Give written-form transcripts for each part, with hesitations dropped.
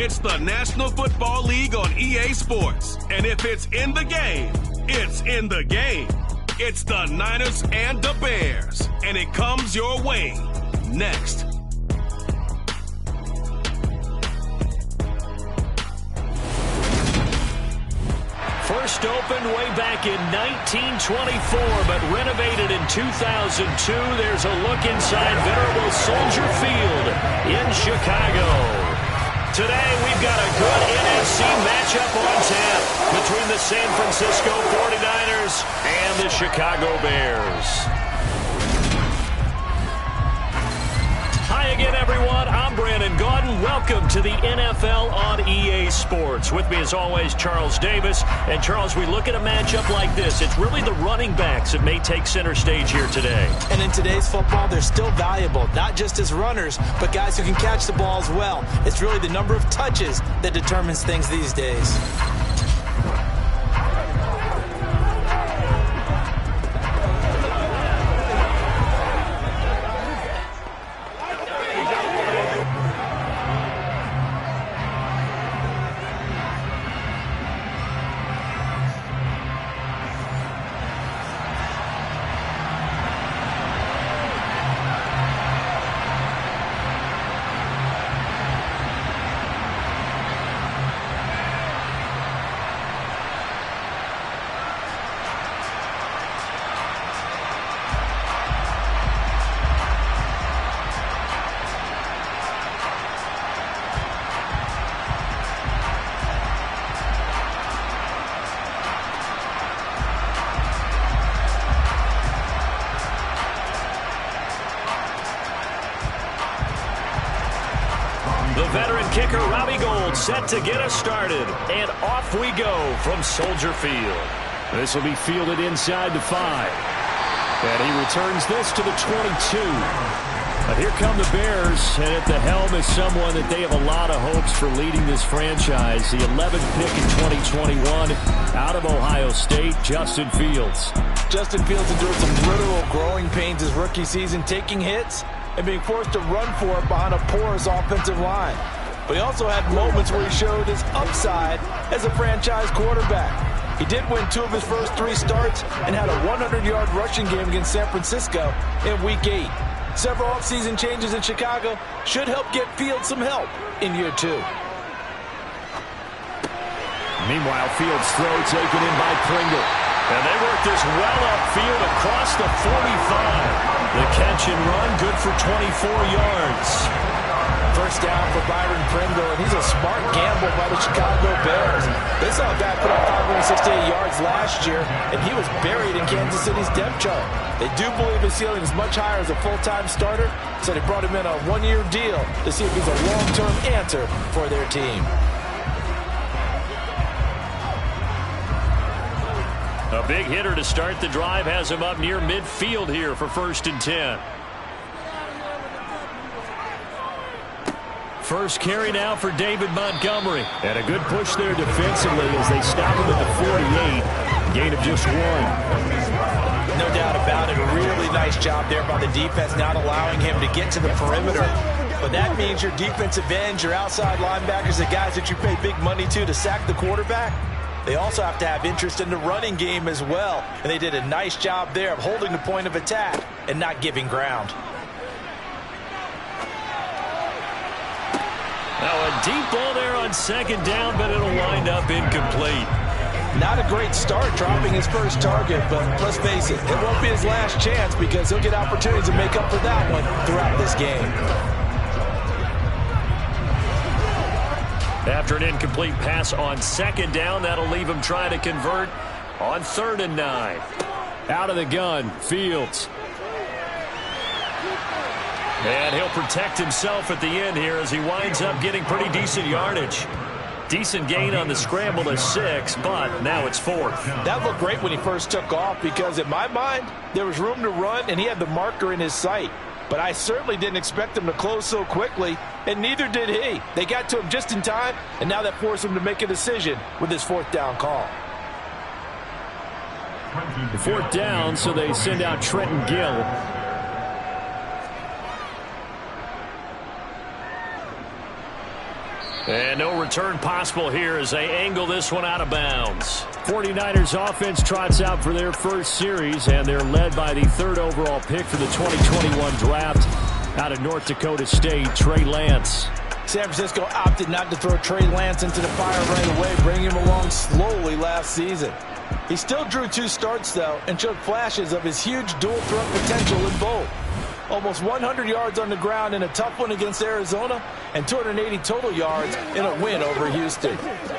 It's the National Football League on EA Sports. And if it's in the game, it's in the game. It's the Niners and the Bears. And it comes your way next. First opened way back in 1924, but renovated in 2002. There's a look inside venerable Soldier Field in Chicago. Today, we've got a good NFC matchup on tap between the San Francisco 49ers and the Chicago Bears. Hi again, everyone. I'm Brandon Gaudin. Welcome to the NFL on EA Sports. With me, as always, Charles Davis. And, Charles, we look at a matchup like this. It's really the running backs that may take center stage here today. And in today's football, they're still valuable, not just as runners, but guys who can catch the ball as well. It's really the number of touches that determines things these days. The veteran kicker, Robbie Gould, set to get us started. And off we go from Soldier Field. This will be fielded inside the 5. And he returns this to the 22. But here come the Bears, and at the helm is someone that they have a lot of hopes for leading this franchise. The 11th pick in 2021 out of Ohio State, Justin Fields. Justin Fields endured some literal growing pains his rookie season, taking hits and being forced to run for it behind a porous offensive line. But he also had moments where he showed his upside as a franchise quarterback. He did win 2 of his first 3 starts and had a 100-yard rushing game against San Francisco in Week 8. Several offseason changes in Chicago should help get Fields some help in year 2. Meanwhile, Fields' throw taken in by Pringle. And they work this well upfield across the 45. The catch and run, good for 24 yards. First down for Byron Pringle, and he's a smart gamble by the Chicago Bears. They saw a guy put up 568 yards last year, and he was buried in Kansas City's depth chart. They do believe his ceiling is much higher as a full-time starter, so they brought him in a 1-year deal to see if he's a long-term answer for their team. A big hitter to start the drive has him up near midfield here for 1st and 10. First carry now for David Montgomery. And a good push there defensively as they stop him at the 48. Gain of just 1. No doubt about it. A really nice job there by the defense, not allowing him to get to the perimeter. But that means your defensive ends, your outside linebackers, the guys that you pay big money to sack the quarterback, they also have to have interest in the running game as well. And they did a nice job there of holding the point of attack and not giving ground. Now a deep ball there on 2nd down, but it'll wind up incomplete. Not a great start dropping his first target, but let's face it, it won't be his last chance because he'll get opportunities to make up for that one throughout this game. After an incomplete pass on 2nd down, that'll leave him trying to convert on 3rd and 9. Out of the gun, Fields. And he'll protect himself at the end here as he winds up getting pretty decent yardage. Decent gain on the scramble to 6, but now it's 4th. That looked great when he first took off because in my mind, there was room to run and he had the marker in his sight. But I certainly didn't expect him to close so quickly, and neither did he. They got to him just in time, and now that forced him to make a decision with his 4th down call. 4th down, so they send out Trenton Gill. And no return possible here as they angle this one out of bounds. 49ers offense trots out for their first series, and they're led by the 3rd overall pick for the 2021 draft out of North Dakota State, Trey Lance. San Francisco opted not to throw Trey Lance into the fire right away, bringing him along slowly last season. He still drew 2 starts, though, and showed flashes of his huge dual-threat potential in both. Almost 100 yards on the ground in a tough one against Arizona, and 280 total yards in a win over Houston.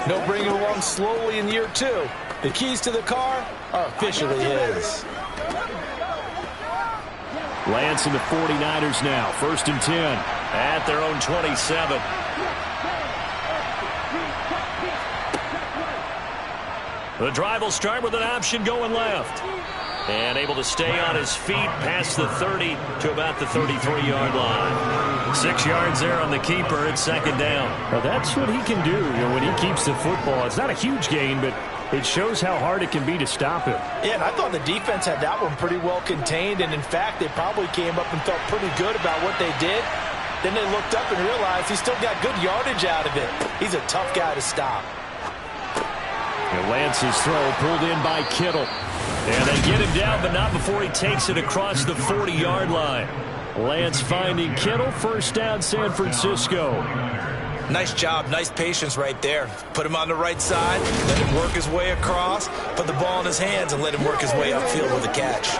No bringing him along slowly in year 2. The keys to the car are officially his. Lance and the 49ers now, 1st and 10 at their own 27. The drive will start with an option going left. And able to stay on his feet past the 30 to about the 33-yard line. 6 yards there on the keeper. It's 2nd down. Well, that's what he can do, when he keeps the football. It's not a huge gain, but it shows how hard it can be to stop him. Yeah, and I thought the defense had that one pretty well contained. And, in fact, they probably came up and felt pretty good about what they did. Then they looked up and realized he still got good yardage out of it. He's a tough guy to stop. And Lance's throw pulled in by Kittle. And they get him down, but not before he takes it across the 40-yard line. Lance finding Kittle. 1st down, San Francisco. Nice job, nice patience right there. Put him on the right side, let him work his way across, put the ball in his hands, and let him work his way upfield with a catch.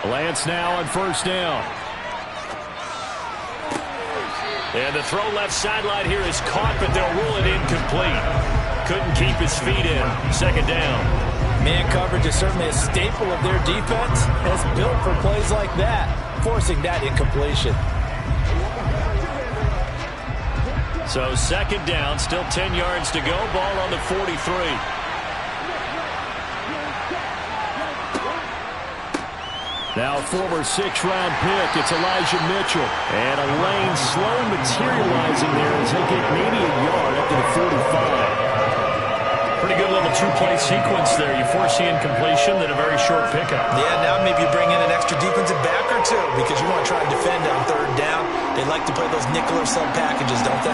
Lance now on 1st down. And the throw left sideline here is caught, but they'll rule it incomplete. Couldn't keep his feet in. 2nd down. Man coverage is certainly a staple of their defense, and it's built for plays like that, forcing that incompletion. So 2nd down, still 10 yards to go. Ball on the 43. Now former 6th-round pick, it's Elijah Mitchell. And a lane slow materializing there as they get maybe a yard up to the 45. Pretty good little 2-play sequence there. You force the incompletion, then a very short pickup. Yeah, now maybe you bring in an extra defensive back or 2 because you want to try and defend on 3rd down. They like to play those nickel or sub packages, don't they?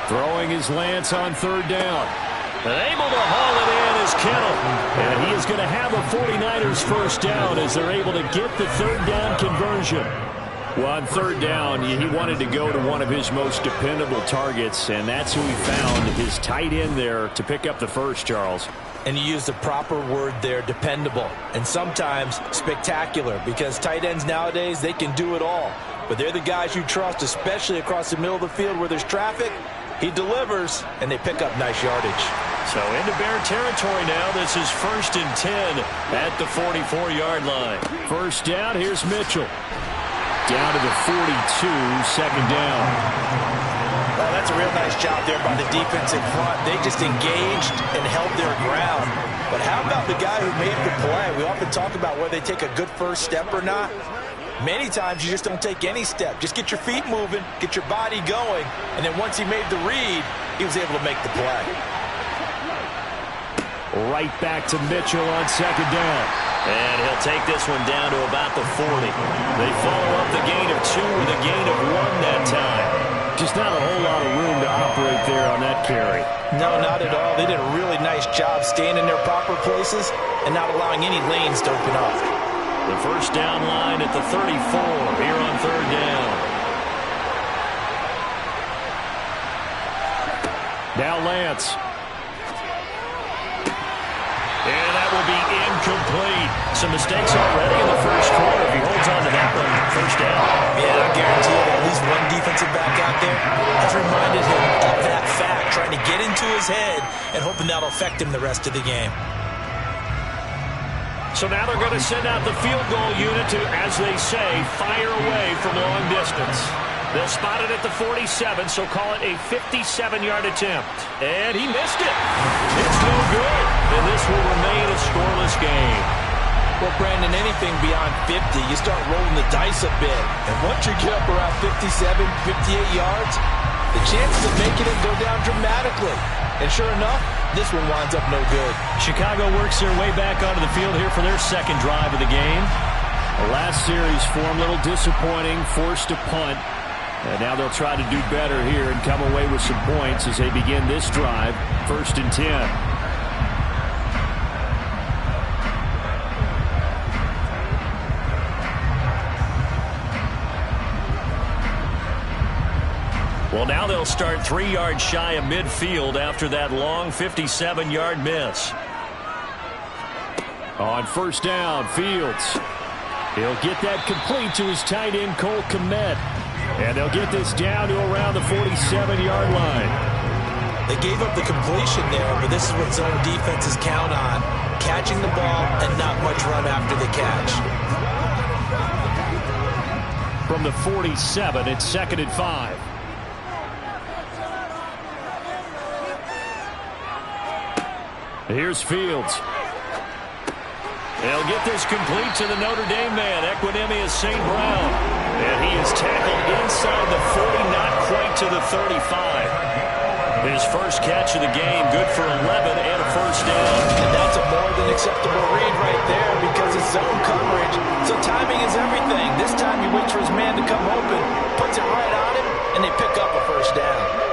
Throwing his Lance on 3rd down. And able to haul it in is Kittle. And he is going to have a 49ers 1st down as they're able to get the 3rd down conversion. Well, on 3rd down, he wanted to go to one of his most dependable targets, and that's who he found, his tight end there, to pick up the first, Charles. And you use the proper word there, dependable, and sometimes spectacular, because tight ends nowadays, they can do it all. But they're the guys you trust, especially across the middle of the field where there's traffic. He delivers, and they pick up nice yardage. So into Bear territory now. This is 1st and 10 at the 44-yard line. 1st down, here's Mitchell. Down to the 42, 2nd down. Well, that's a real nice job there by the defense in front. They just engaged and held their ground. But how about the guy who made the play? We often talk about whether they take a good first step or not. Many times you just don't take any step. Just get your feet moving, get your body going, and then once he made the read, he was able to make the play. Right back to Mitchell on 2nd down. And he'll take this one down to about the 40. They follow up the gain of 2 with a gain of 1 that time. Just not a whole lot of room to operate there on that carry. No, not at all. They did a really nice job staying in their proper places and not allowing any lanes to open up. The 1st down line at the 34 here on 3rd down. Now Lance. And that will be incomplete. Some mistakes already in the first quarter. If he holds on to that one, 1st down. Yeah, I guarantee you at least one defensive back out there has reminded him of that fact, trying to get into his head and hoping that'll affect him the rest of the game. So now they're going to send out the field goal unit to, as they say, fire away from long distance. They'll spot it at the 47, so call it a 57-yard attempt. And he missed it. It's no good. And this will remain a scoreless game. Well, Brandon, anything beyond 50, you start rolling the dice a bit. And once you get up around 57, 58 yards, the chances of making it go down dramatically. And sure enough, this one winds up no good. Chicago works their way back onto the field here for their second drive of the game. The last series for them, a little disappointing, forced a punt. And now they'll try to do better here and come away with some points as they begin this drive, 1st and 10. Well, now they'll start 3 yards shy of midfield after that long 57-yard miss. On 1st down, Fields. He'll get that complete to his tight end, Cole Kmet. And they'll get this down to around the 47-yard line. They gave up the completion there, but this is what zone defenses count on. Catching the ball and not much run after the catch. From the 47, it's 2nd and 5. Here's Fields. They'll get this complete to the Notre Dame man, Equinemius St. Brown. And he is tackled inside the 40, not quite to the 35. His first catch of the game, good for 11 and a 1st down. And that's a more than acceptable read right there because it's zone coverage. So timing is everything. This time he waits for his man to come open, puts it right on him, and they pick up a 1st down.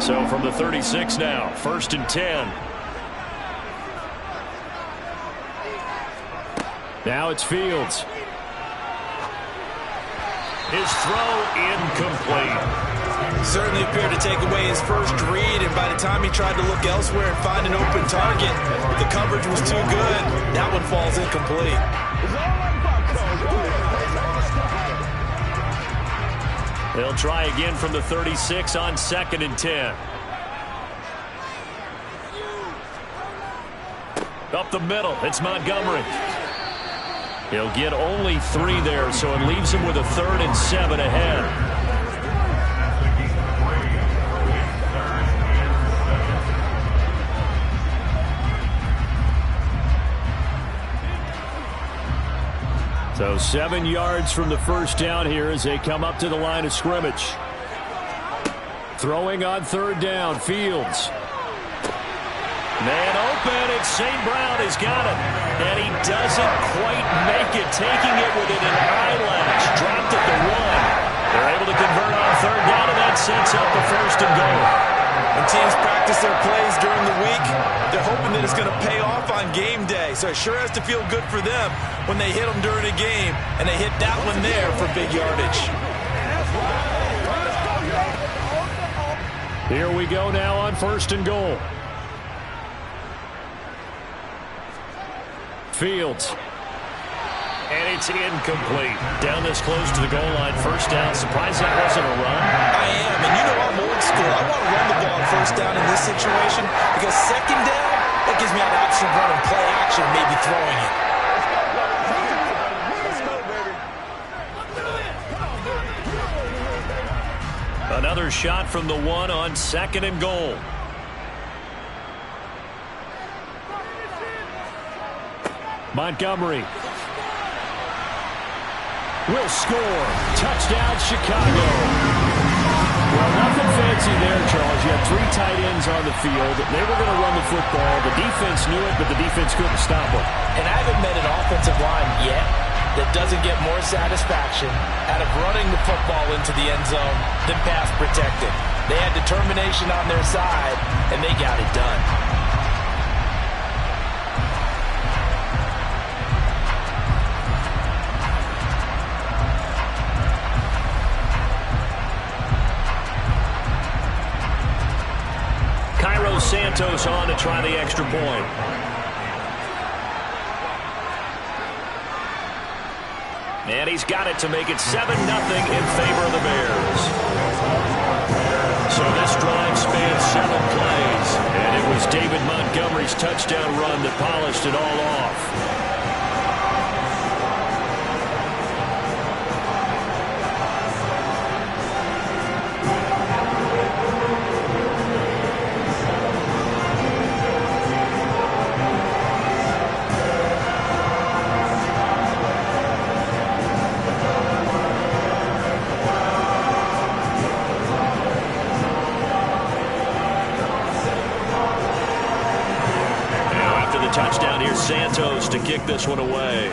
So from the 36 now, 1st and 10. Now it's Fields. His throw incomplete. Certainly appeared to take away his first read, and by the time he tried to look elsewhere and find an open target, the coverage was too good. That one falls incomplete. They'll try again from the 36 on 2nd and 10. Up the middle, it's Montgomery. He'll get only 3 there, so it leaves him with a 3rd and 7 ahead. So 7 yards from the 1st down here as they come up to the line of scrimmage. Throwing on 3rd down, Fields. Man open, and St. Brown has got it. And he doesn't quite make it, taking it within an eyelash. Dropped at the 1. They're able to convert on 3rd down, and that sets up the 1st and goal. When teams practice their plays during the week, they're hoping that it's going to pay off on game day. So it sure has to feel good for them when they hit them during a game, and they hit that one there for big yardage. Here we go now on 1st and goal. Fields. And it's incomplete. Down this close to the goal line, 1st down. Surprised that wasn't a run. I am, and you know I'm old school. I want to run the ball on 1st down in this situation because 2nd down, that gives me an option of running play action, maybe throwing it. Another shot from the 1 on 2nd and goal. Montgomery will score. Touchdown, Chicago. Well, nothing fancy there, Charles. You had 3 tight ends on the field. They were going to run the football. The defense knew it, but the defense couldn't stop them. And I haven't met an offensive line yet that doesn't get more satisfaction out of running the football into the end zone than pass protecting. They had determination on their side, and they got it done. Santos on to try the extra point. And he's got it to make it 7-0 in favor of the Bears. So this drive spans 7 plays. And it was David Montgomery's touchdown run that polished it all off. touchdown. Here's Santos to kick this one away.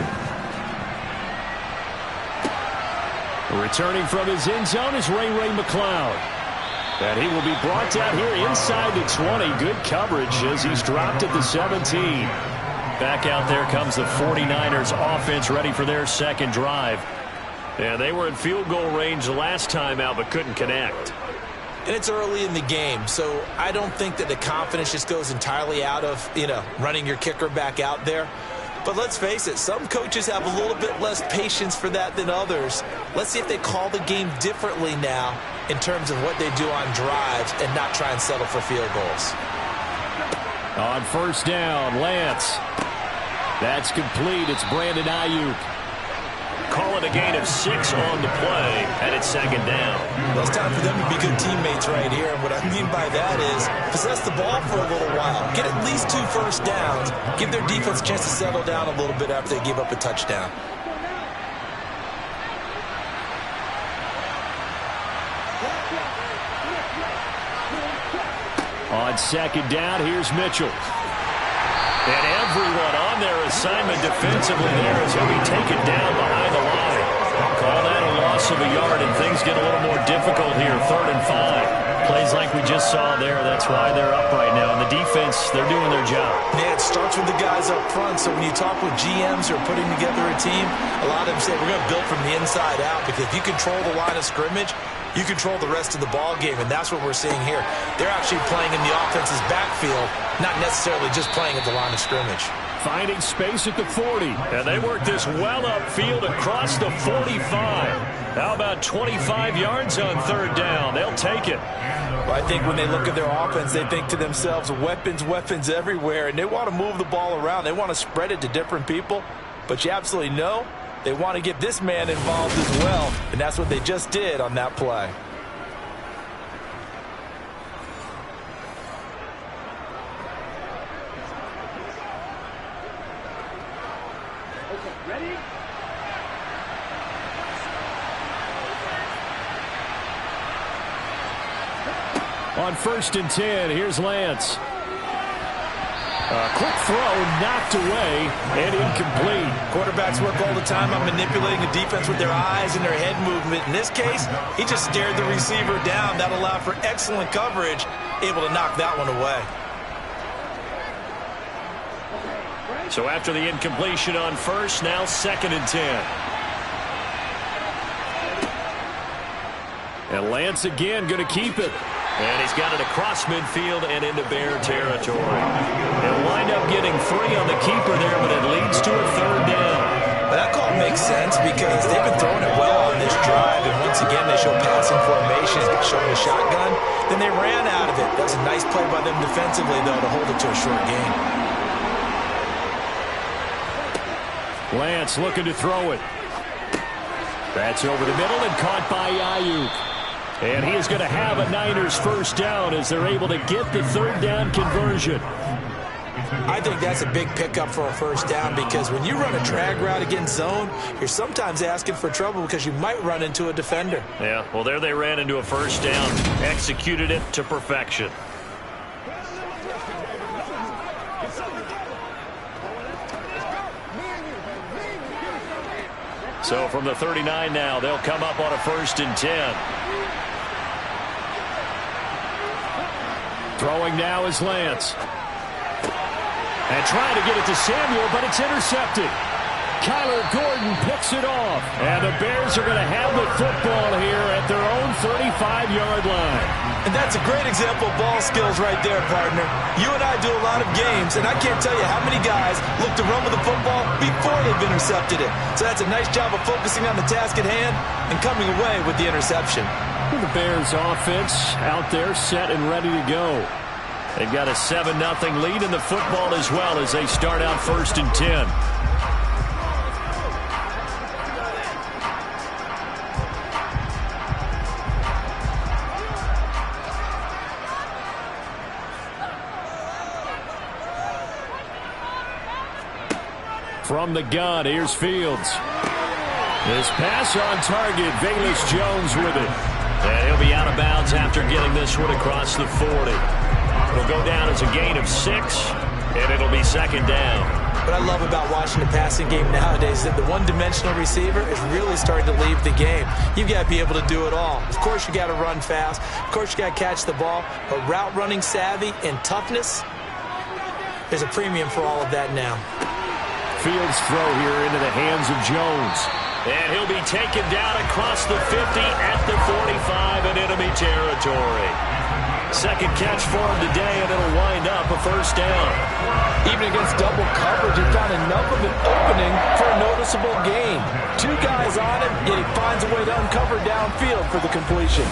Returning from his end zone is Ray McCloud. And he will be brought down here inside the 20. Good coverage as he's dropped at the 17. Back out there comes the 49ers offense ready for their second drive. Yeah, they were in field goal range the last time out but couldn't connect. And it's early in the game, so I don't think that the confidence just goes entirely out of, running your kicker back out there. But let's face it, some coaches have a little bit less patience for that than others. Let's see if they call the game differently now in terms of what they do on drives and not try and settle for field goals. On first down, Lance. That's complete. It's Brandon Ayuk. Call it a gain of 6 on the play, and it's second down. Well, it's time for them to be good teammates right here. And what I mean by that is possess the ball for a little while. Get at least 2 first downs. Give their defense a chance to settle down a little bit after they give up a touchdown. On second down, here's Mitchell. And everyone on their assignment defensively there as he'll be taken down behind the line. Call that a loss of a yard, and things get a little more difficult here. 3rd and 5. Plays like we just saw there. That's why they're up right now. And the defense, they're doing their job. Man, it starts with the guys up front. So when you talk with GMs who are putting together a team, a lot of them say we're going to build from the inside out, because if you control the line of scrimmage, you control the rest of the ball game, and that's what we're seeing here. They're actually playing in the offense's backfield, not necessarily just playing at the line of scrimmage. Finding space at the 40. And they work this well upfield across the 45. How about 25 yards on 3rd down? They'll take it. Well, I think when they look at their offense, they think to themselves, weapons everywhere, and they want to move the ball around. They want to spread it to different people, but you absolutely know they want to get this man involved as well, and that's what they just did on that play. Ready? On 1st and 10, here's Lance. Quick throw, knocked away, and incomplete. Quarterbacks work all the time on manipulating the defense with their eyes and their head movement. In this case, he just stared the receiver down. That allowed for excellent coverage, able to knock that one away. So after the incompletion on 1st, now 2nd and 10. And Lance again going to keep it. And he's got it across midfield and into Bear territory. He'll wind up getting 3 on the keeper there, but it leads to a 3rd down. But that call makes sense because they've been throwing it well on this drive, and once again they show passing formation, showing a shotgun. Then they ran out of it. That's a nice play by them defensively, though, to hold it to a short gain. Lance looking to throw it. That's over the middle and caught by Ayuk. And he is going to have a Niners 1st down as they're able to get the 3rd down conversion. I think that's a big pickup for a 1st down, because when you run a drag route against zone, you're sometimes asking for trouble because you might run into a defender. Yeah, well, there they ran into a 1st down, executed it to perfection. So from the 39 now, they'll come up on a 1st and 10. Throwing now is Lance. And trying to get it to Samuel, but it's intercepted. Kyler Gordon picks it off. And the Bears are going to have the football here at their own 35-yard line. And that's a great example of ball skills right there, partner. You and I do a lot of games, and I can't tell you how many guys look to run with the football before they've intercepted it. So that's a nice job of focusing on the task at hand and coming away with the interception. The Bears offense out there set and ready to go. They've got a 7-0 lead in the football as well as they start out 1st and 10. From the gun, here's Fields. This pass on target, Velus Jones with it. And he'll be out of bounds after getting this one across the 40. It'll go down as a gain of 6. and it'll be second down. What I love about watching the passing game nowadays is that the one-dimensional receiver is really starting to leave the game. You've got to be able to do it all. Of course, you got to run fast. Of course, you got to catch the ball. But route running savvy and toughness, there's a premium for all of that now. Fields throw here into the hands of Jones. And he'll be taken down across the 50 at the 45 in enemy territory. Second catch for him today, and it'll wind up a first down. Even against double coverage, he found enough of an opening for a noticeable gain. Two guys on him, yet he finds a way to uncover downfield for the completion.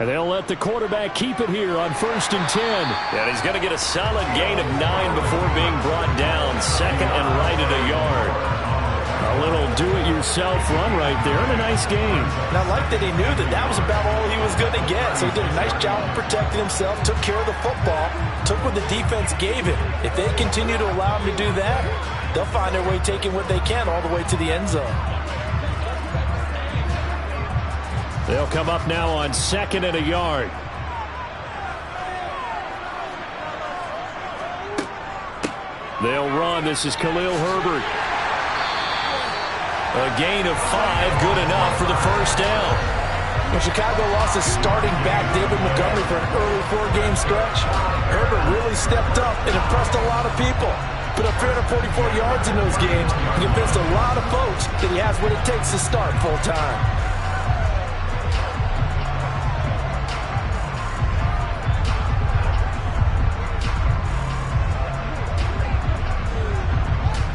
And they'll let the quarterback keep it here on 1st and 10. And he's going to get a solid gain of 9 before being brought down. Second and right at a yard. A little do-it-yourself run right there and a nice gain. And I like that he knew that that was about all he was going to get. So he did a nice job of protecting himself, took care of the football, took what the defense gave him. If they continue to allow him to do that, they'll find their way taking what they can all the way to the end zone. They'll come up now on 2nd and a yard. They'll run. This is Khalil Herbert. A gain of 5, good enough for the first down. When Chicago lost his starting back, David Montgomery, for an early 4-game stretch, Herbert really stepped up and impressed a lot of people. Put up 344 yards in those games and convinced a lot of folks that he has what it takes to start full-time.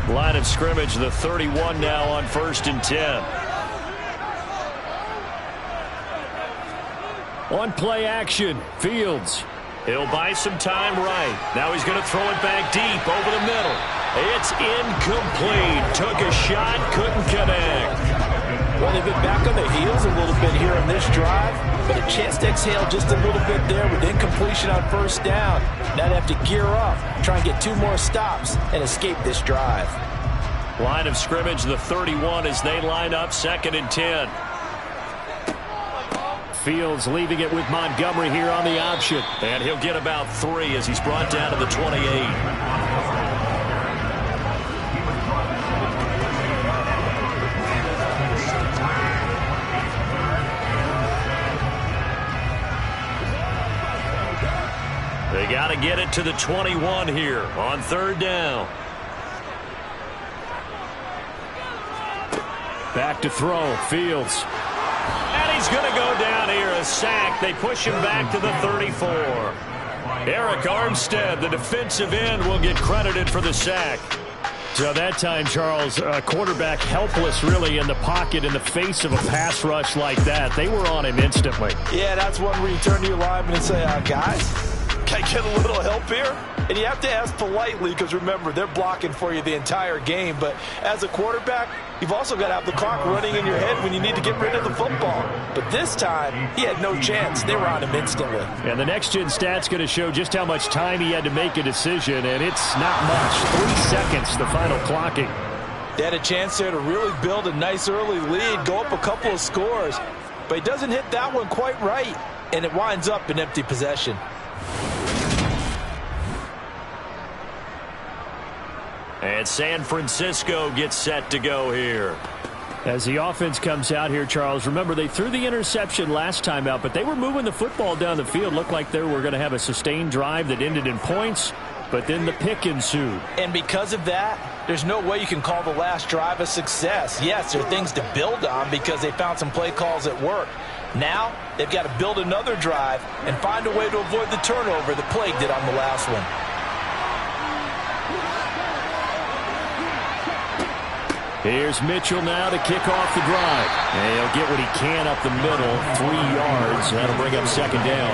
Line of scrimmage, the 31 now on 1st and 10. On play action, Fields. He'll buy some time right. Now he's going to throw it back deep over the middle. It's incomplete. Took a shot, couldn't connect. Well, they've been back on their heels a little bit here on this drive, but a chance to exhale just a little bit there with incompletion on 1st down. Now they have to gear up, try and get 2 more stops, and escape this drive. Line of scrimmage, the 31 as they line up 2nd and 10. Fields leaving it with Montgomery here on the option. And he'll get about 3 as he's brought down to the 28. They got to get it to the 21 here on 3rd down. Back to throw, Fields. And he's going to go down here, a sack. They push him back to the 34. Eric Armstead, the defensive end, will get credited for the sack. So that time, Charles, quarterback helpless really in the pocket in the face of a pass rush like that. They were on him instantly. Yeah, that's one where you turn to your lineman and say, guys, can I get a little help here? And you have to ask politely because, remember, they're blocking for you the entire game. But as a quarterback, you've also got to have the clock running in your head when you need to get rid of the football. But this time, he had no chance. They were on him instantly. And the next-gen stat's going to show just how much time he had to make a decision, and it's not much. 3 seconds, the final clocking. They had a chance there to really build a nice early lead, go up a couple of scores. But he doesn't hit that one quite right, and it winds up in empty possession. And San Francisco gets set to go here. As the offense comes out here, Charles, remember they threw the interception last time out, but they were moving the football down the field. Looked like they were going to have a sustained drive that ended in points, but then the pick ensued. And because of that, there's no way you can call the last drive a success. Yes, there are things to build on because they found some play calls that work. Now, they've got to build another drive and find a way to avoid the turnover that plagued it on the last one. Here's Mitchell now to kick off the drive. And he'll get what he can up the middle, 3 yards. That'll bring up 2nd down.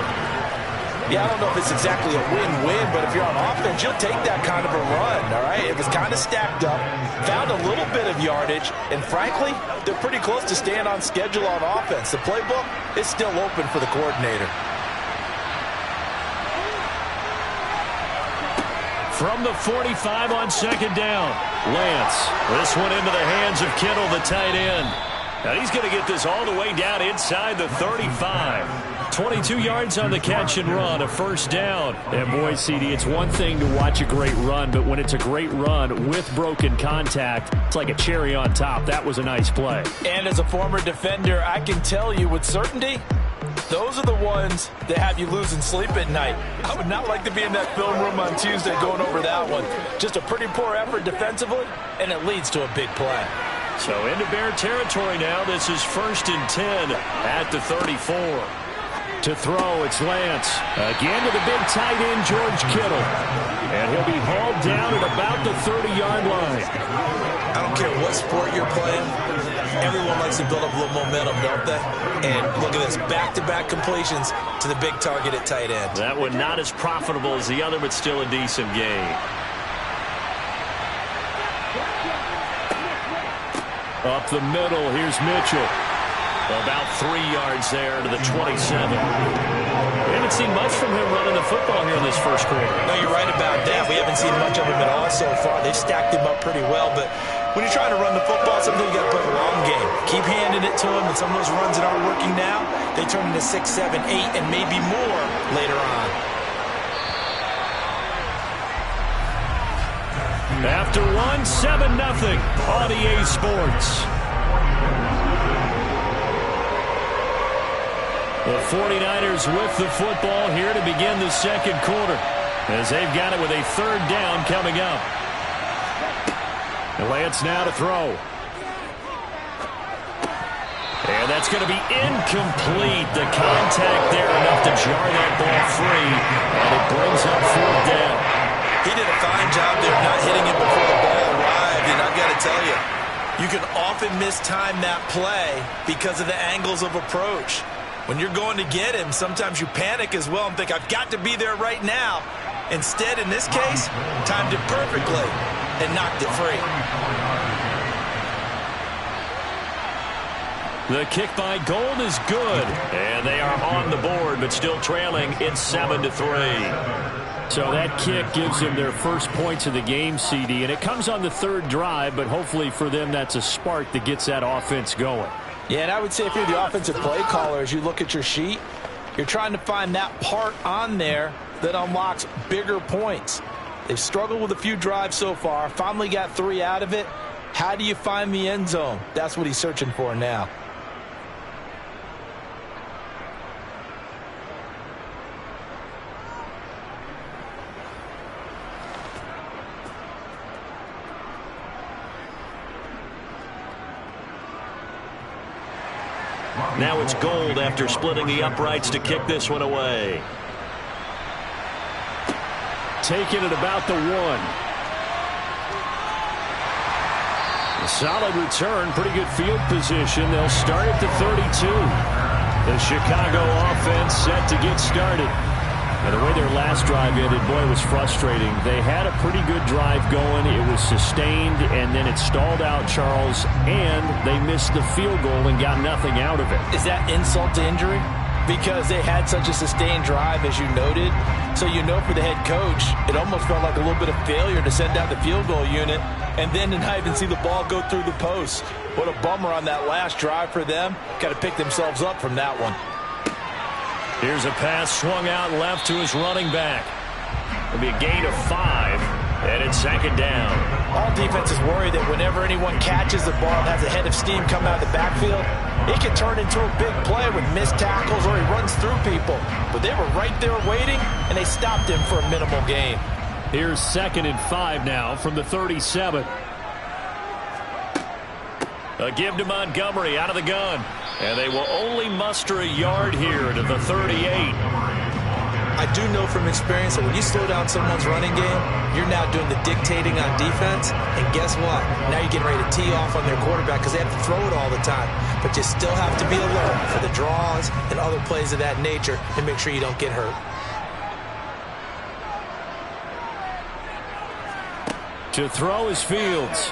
Yeah, I don't know if it's exactly a win-win, but if you're on offense, you'll take that kind of a run, all right? It was kind of stacked up, found a little bit of yardage, and frankly, they're pretty close to staying on schedule on offense. The playbook is still open for the coordinator. From the 45 on second down. Lance. This one into the hands of Kittle, the tight end. And he's going to get this all the way down inside the 35. 22 yards on the catch and run, a first down. And boy, CD, it's one thing to watch a great run, but when it's a great run with broken contact, it's like a cherry on top. That was a nice play. And as a former defender, I can tell you with certainty, those are the ones that have you losing sleep at night. I would not like to be in that film room on Tuesday going over that one. Just a pretty poor effort defensively, and it leads to a big play. So into Bear territory now. This is 1st and 10 at the 34. To throw, it's Lance. Again to the big tight end, George Kittle. And he'll be hauled down at about the 30-yard line. I don't care what sport you're playing. Everyone likes to build up a little momentum, don't they? And look at this, back-to-back completions to the big target at tight end. That one not as profitable as the other, but still a decent gain. Up the middle, here's Mitchell. About 3 yards there to the 27. We haven't seen much from him running the football here in this first quarter. No, you're right about that. We haven't seen much of him at all so far. They've stacked him up pretty well, but when you're trying to run the football, sometimes you got to play a long game. Keep handing it to him, and some of those runs that aren't working now, they turn into 6, 7, 8, and maybe more later on. After 7-0 on EA Sports. The 49ers with the football here to begin the second quarter, as they've got it with a third down coming up. And Lance now to throw. And that's going to be incomplete. The contact there enough to jar that ball free, and it brings up 4th down. He did a fine job there not hitting it before the ball arrived, and I've got to tell you, you can often mistime that play because of the angles of approach. When you're going to get him, sometimes you panic as well and think, I've got to be there right now. Instead, in this case, timed it perfectly and knocked it free. The kick by Gold is good, and they are on the board, but still trailing. It's 7-3. So that kick gives them their first points of the game, CD, and it comes on the third drive, but hopefully for them that's a spark that gets that offense going. Yeah, and I would say if you're the offensive play caller, as you look at your sheet, you're trying to find that part on there that unlocks bigger points. They've struggled with a few drives so far, finally got 3 out of it. How do you find the end zone? That's what he's searching for now. Now it's Gold after splitting the uprights to kick this one away. Taking it about the 1. A solid return, pretty good field position. They'll start at the 32. The Chicago offense set to get started. And the way their last drive ended, boy, it was frustrating. They had a pretty good drive going. It was sustained, and then it stalled out, Charles, and they missed the field goal and got nothing out of it. Is that insult to injury? Because they had such a sustained drive, as you noted. So you know for the head coach, it almost felt like a little bit of failure to send out the field goal unit and then to not even see the ball go through the post. What a bummer on that last drive for them. Got to pick themselves up from that one. Here's a pass swung out left to his running back. It'll be a gain of 5, and it's second down. All defenses worry that whenever anyone catches the ball and has a head of steam coming out of the backfield, it can turn into a big play with missed tackles or he runs through people. But they were right there waiting, and they stopped him for a minimal gain. Here's 2nd and 5 now from the 37. A give to Montgomery out of the gun. And they will only muster a yard here to the 38. I do know from experience that when you slow down someone's running game, you're now doing the dictating on defense. And guess what? Now you're getting ready to tee off on their quarterback because they have to throw it all the time. But you still have to be alert for the draws and other plays of that nature and make sure you don't get hurt. To throw is Fields.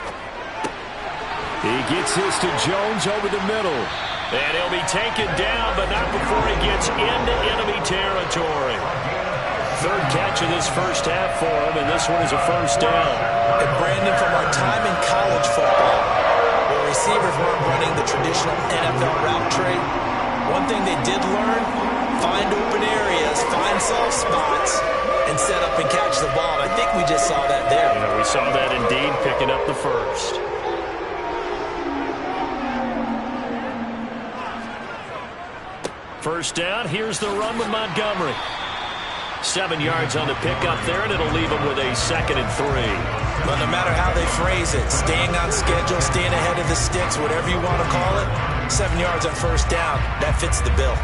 He gets this to Jones over the middle. And he'll be taken down, but not before he gets into enemy territory. Third catch of this first half for him, and this one is a first down. And Brandon, from our time in college football, where receivers weren't running the traditional NFL route tree, one thing they did learn, find open areas, find soft spots, and set up and catch the ball. And I think we just saw that there. Yeah, we saw that indeed, picking up the first. First down, here's the run with Montgomery. 7 yards on the pickup there, and it'll leave him with a 2nd and 3. But no matter how they phrase it, staying on schedule, staying ahead of the sticks, whatever you want to call it, 7 yards on first down, that fits the bill.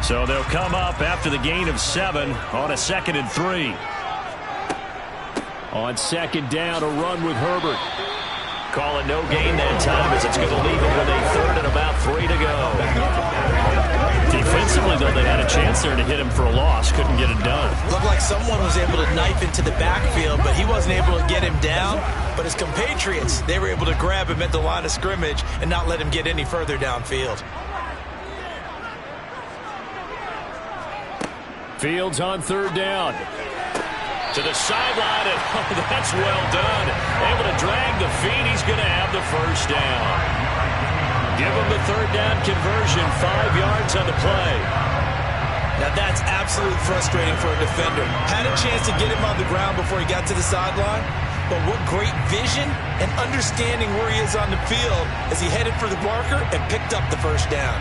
So they'll come up after the gain of 7 on a 2nd and 3. On 2nd down, a run with Herbert. Call it no gain that time as it's going to leave him with a 3rd and about 3 to go. Defensively, though, they had a chance there to hit him for a loss. Couldn't get it done. Looked like someone was able to knife into the backfield, but he wasn't able to get him down. But his compatriots, they were able to grab him at the line of scrimmage and not let him get any further downfield. Fields on 3rd down. To the sideline, and that's well done. Able to drag the feet. He's going to have the first down. Give him the 3rd down conversion, 5 yards on the play. Now that's absolutely frustrating for a defender. Had a chance to get him on the ground before he got to the sideline, but what great vision and understanding where he is on the field as he headed for the marker and picked up the first down.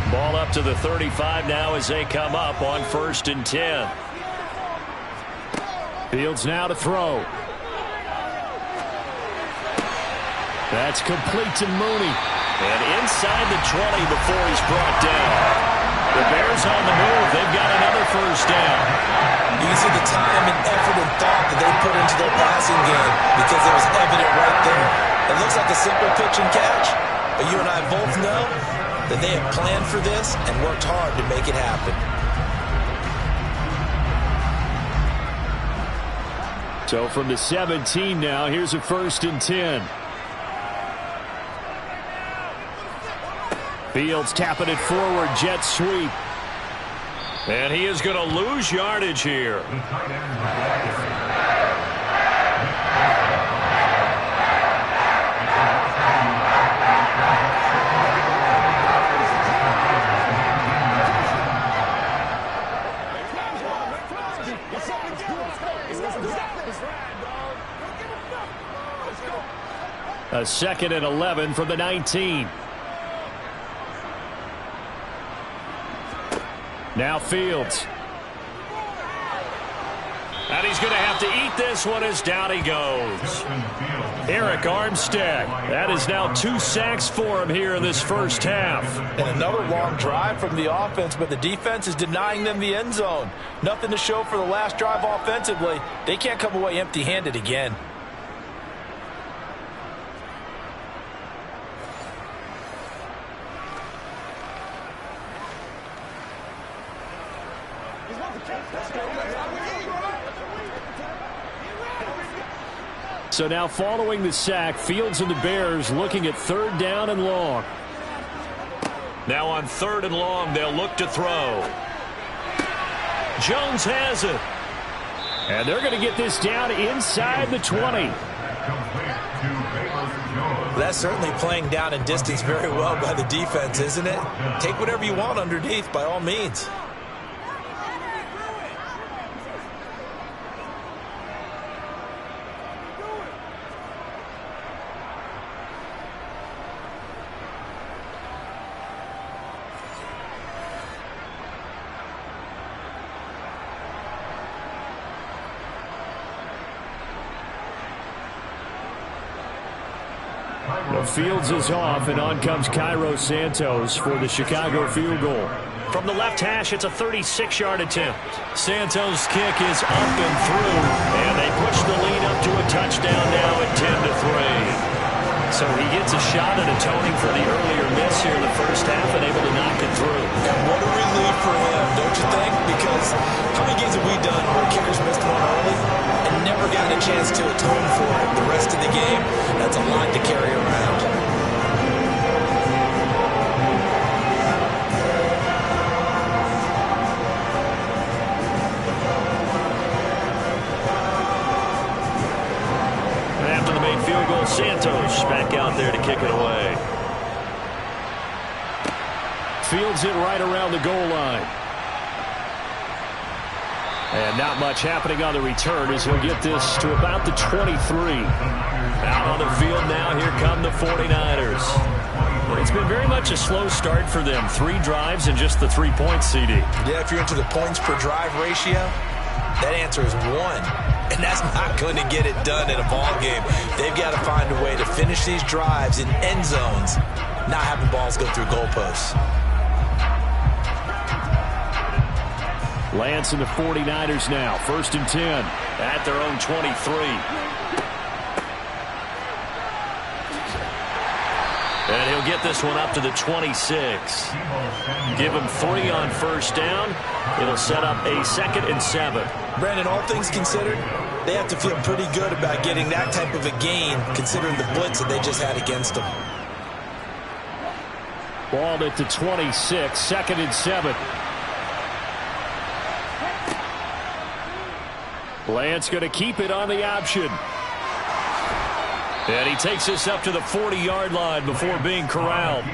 Ball up to the 35 now as they come up on 1st and 10. Fields now to throw. That's complete to Mooney. And inside the 20 before he's brought down. The Bears on the move. They've got another first down. You can see the time and effort and thought that they put into their passing game because it was evident right there. It looks like a simple pitch and catch, but you and I both know that they have planned for this and worked hard to make it happen. So from the 17 now, here's a 1st and 10. Fields tapping it forward, jet sweep. And he is going to lose yardage here. A 2nd and 11 from the 19. Now Fields. And he's going to have to eat this one as down he goes. Eric Armstead. That is now 2 sacks for him here in this first half. And another long drive from the offense, but the defense is denying them the end zone. Nothing to show for the last drive offensively. They can't come away empty-handed again. So now following the sack, Fields and the Bears looking at 3rd down and long. Now on 3rd and long, they'll look to throw. Jones has it. And they're going to get this down inside the 20. That's certainly playing down and distance very well by the defense, isn't it? Take whatever you want underneath by all means. Fields is off, and on comes Cairo Santos for the Chicago field goal. From the left hash, it's a 36-yard attempt. Santos' kick is up and through, and they push the lead up to a touchdown now at 10-3. So he gets a shot at atoning for the earlier miss here in the first half and able to knock it through. And what a relief for him, don't you think? Because how many games have we done where kickers missed one early and never gotten a chance to atone for it the rest of the game? That's a lot to carry around. fields it right around the goal line. And not much happening on the return as he'll get this to about the 23. Out on the field now, here come the 49ers. It's been very much a slow start for them. 3 drives and just the 3 points, CD. Yeah, if you're into the points per drive ratio, that answer is 1. And that's not going to get it done in a ball game. They've got to find a way to finish these drives in end zones, not having balls go through goalposts. Lance and the 49ers now. 1st and 10 at their own 23. And he'll get this one up to the 26. Give him 3 on 1st down. It'll set up a 2nd and 7. Brandon, all things considered, they have to feel pretty good about getting that type of a gain, considering the blitz that they just had against them. Ball at the 26, 2nd and 7. Lance going to keep it on the option. And he takes this up to the 40-yard line before being corralled.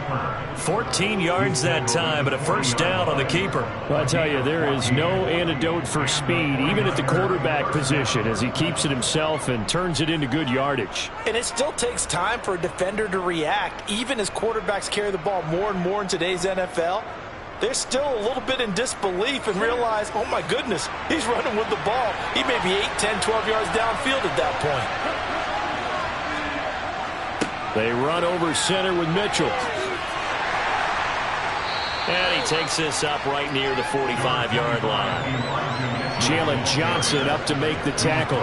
14 yards that time, but a 1st down on the keeper. Well, I tell you, there is no antidote for speed, even at the quarterback position, as he keeps it himself and turns it into good yardage. And it still takes time for a defender to react, even as quarterbacks carry the ball more and more in today's NFL. They're still a little bit in disbelief and realize, oh my goodness, he's running with the ball. He may be 8, 10, 12 yards downfield at that point. They run over center with Mitchell. And he takes this up right near the 45-yard line. Jalen Johnson up to make the tackle.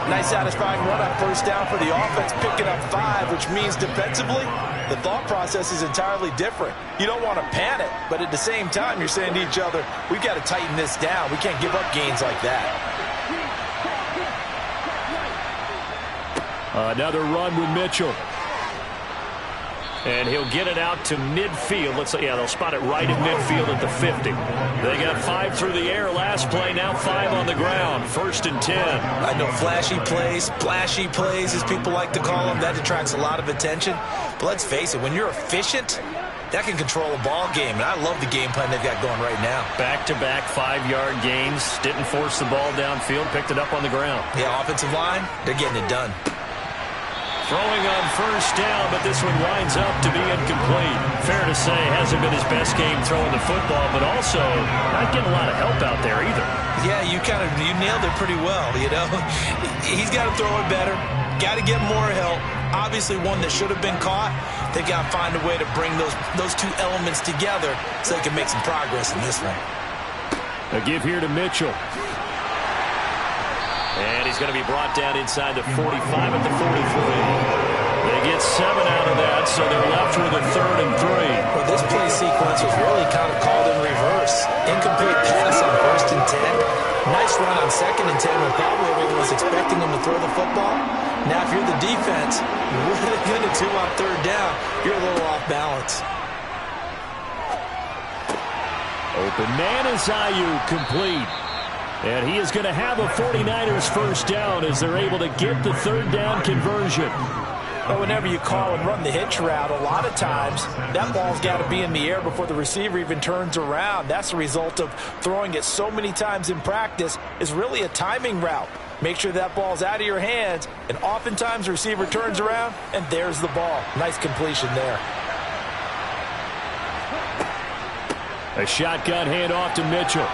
Nice satisfying run on 1st down for the offense, picking up 5, which means defensively, the thought process is entirely different. You don't want to panic, but at the same time, you're saying to each other, we've got to tighten this down. We can't give up gains like that. Another run with Mitchell. And he'll get it out to midfield. They'll spot it right at midfield at the 50. They got 5 through the air last play, now 5 on the ground. 1st and 10. I know flashy plays, splashy plays, as people like to call them, that attracts a lot of attention. But let's face it, when you're efficient, that can control a ball game. And I love the game plan they've got going right now. Back-to-back 5-yard gains. Didn't force the ball downfield, picked it up on the ground. Yeah, offensive line, they're getting it done. Throwing on 1st down, but this one winds up to be incomplete. Fair to say, hasn't been his best game throwing the football, but also not getting a lot of help out there either. Yeah, you nailed it pretty well, you know. He's got to throw it better, got to get more help. Obviously one that should have been caught. They've got to find a way to bring those 2 elements together so they can make some progress in this one. A give here to Mitchell. And he's going to be brought down inside the 45 at the 43. They get 7 out of that, so they're left with a 3rd and 3. Well, this play sequence was really kind of called in reverse. Incomplete pass on 1st and 10. Nice run on 2nd and 10 when probably everyone was expecting him to throw the football. Now, if you're the defense, what are they going to do on 3rd down? You're a little off balance. Open man is Ayuk, complete. And he is going to have a 49ers 1st down as they're able to get the 3rd down conversion. But whenever you call and run the hitch route, a lot of times that ball's got to be in the air before the receiver even turns around. That's the result of throwing it so many times in practice. Is really a timing route. Make sure that ball's out of your hands, and oftentimes the receiver turns around, and there's the ball. Nice completion there. A shotgun handoff to Mitchell.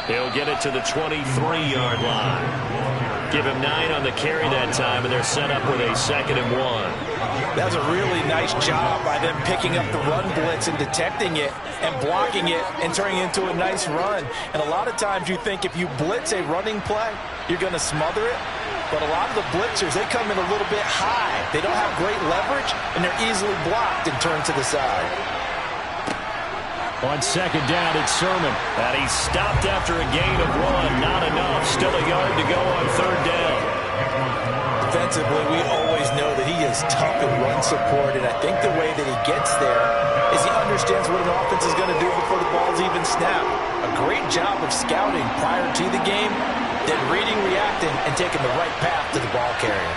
He'll get it to the 23-yard line. Give him 9 on the carry that time, and they're set up with a 2nd and 1. That was a really nice job by them picking up the run blitz and detecting it and blocking it and turning it into a nice run. And a lot of times you think if you blitz a running play, you're going to smother it. But a lot of the blitzers, they come in a little bit high. They don't have great leverage, and they're easily blocked and turned to the side. On 2nd down, it's Sermon. And he's stopped after a gain of 1. Not enough. Still a yard to go on 3rd down. Defensively, we always know that he is tough in run support, and I think the way that he gets there is he understands what an offense is going to do before the ball's even snapped. A great job of scouting prior to the game, then reading, reacting, and taking the right path to the ball carrier.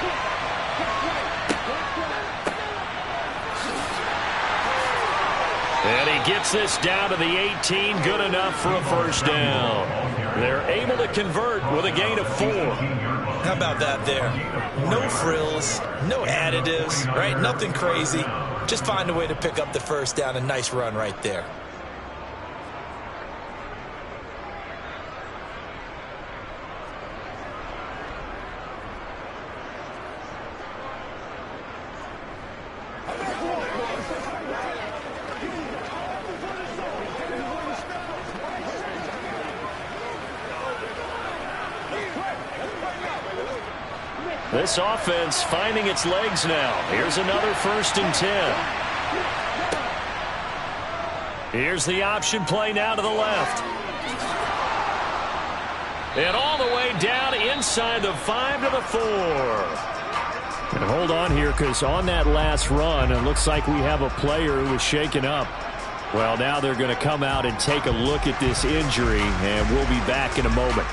gets this down to the 18, good enough for a first down. They're able to convert with a gain of 4. How about that there? No frills, no additives, right? Nothing crazy. Just find a way to pick up the first down. A nice run right there. This offense finding its legs now. Here's another 1st and 10. Here's the option play now to the left. And all the way down inside the 5 to the 4. And hold on here, because on that last run, it looks like we have a player who was shaken up. Well, now they're going to come out and take a look at this injury, and we'll be back in a moment.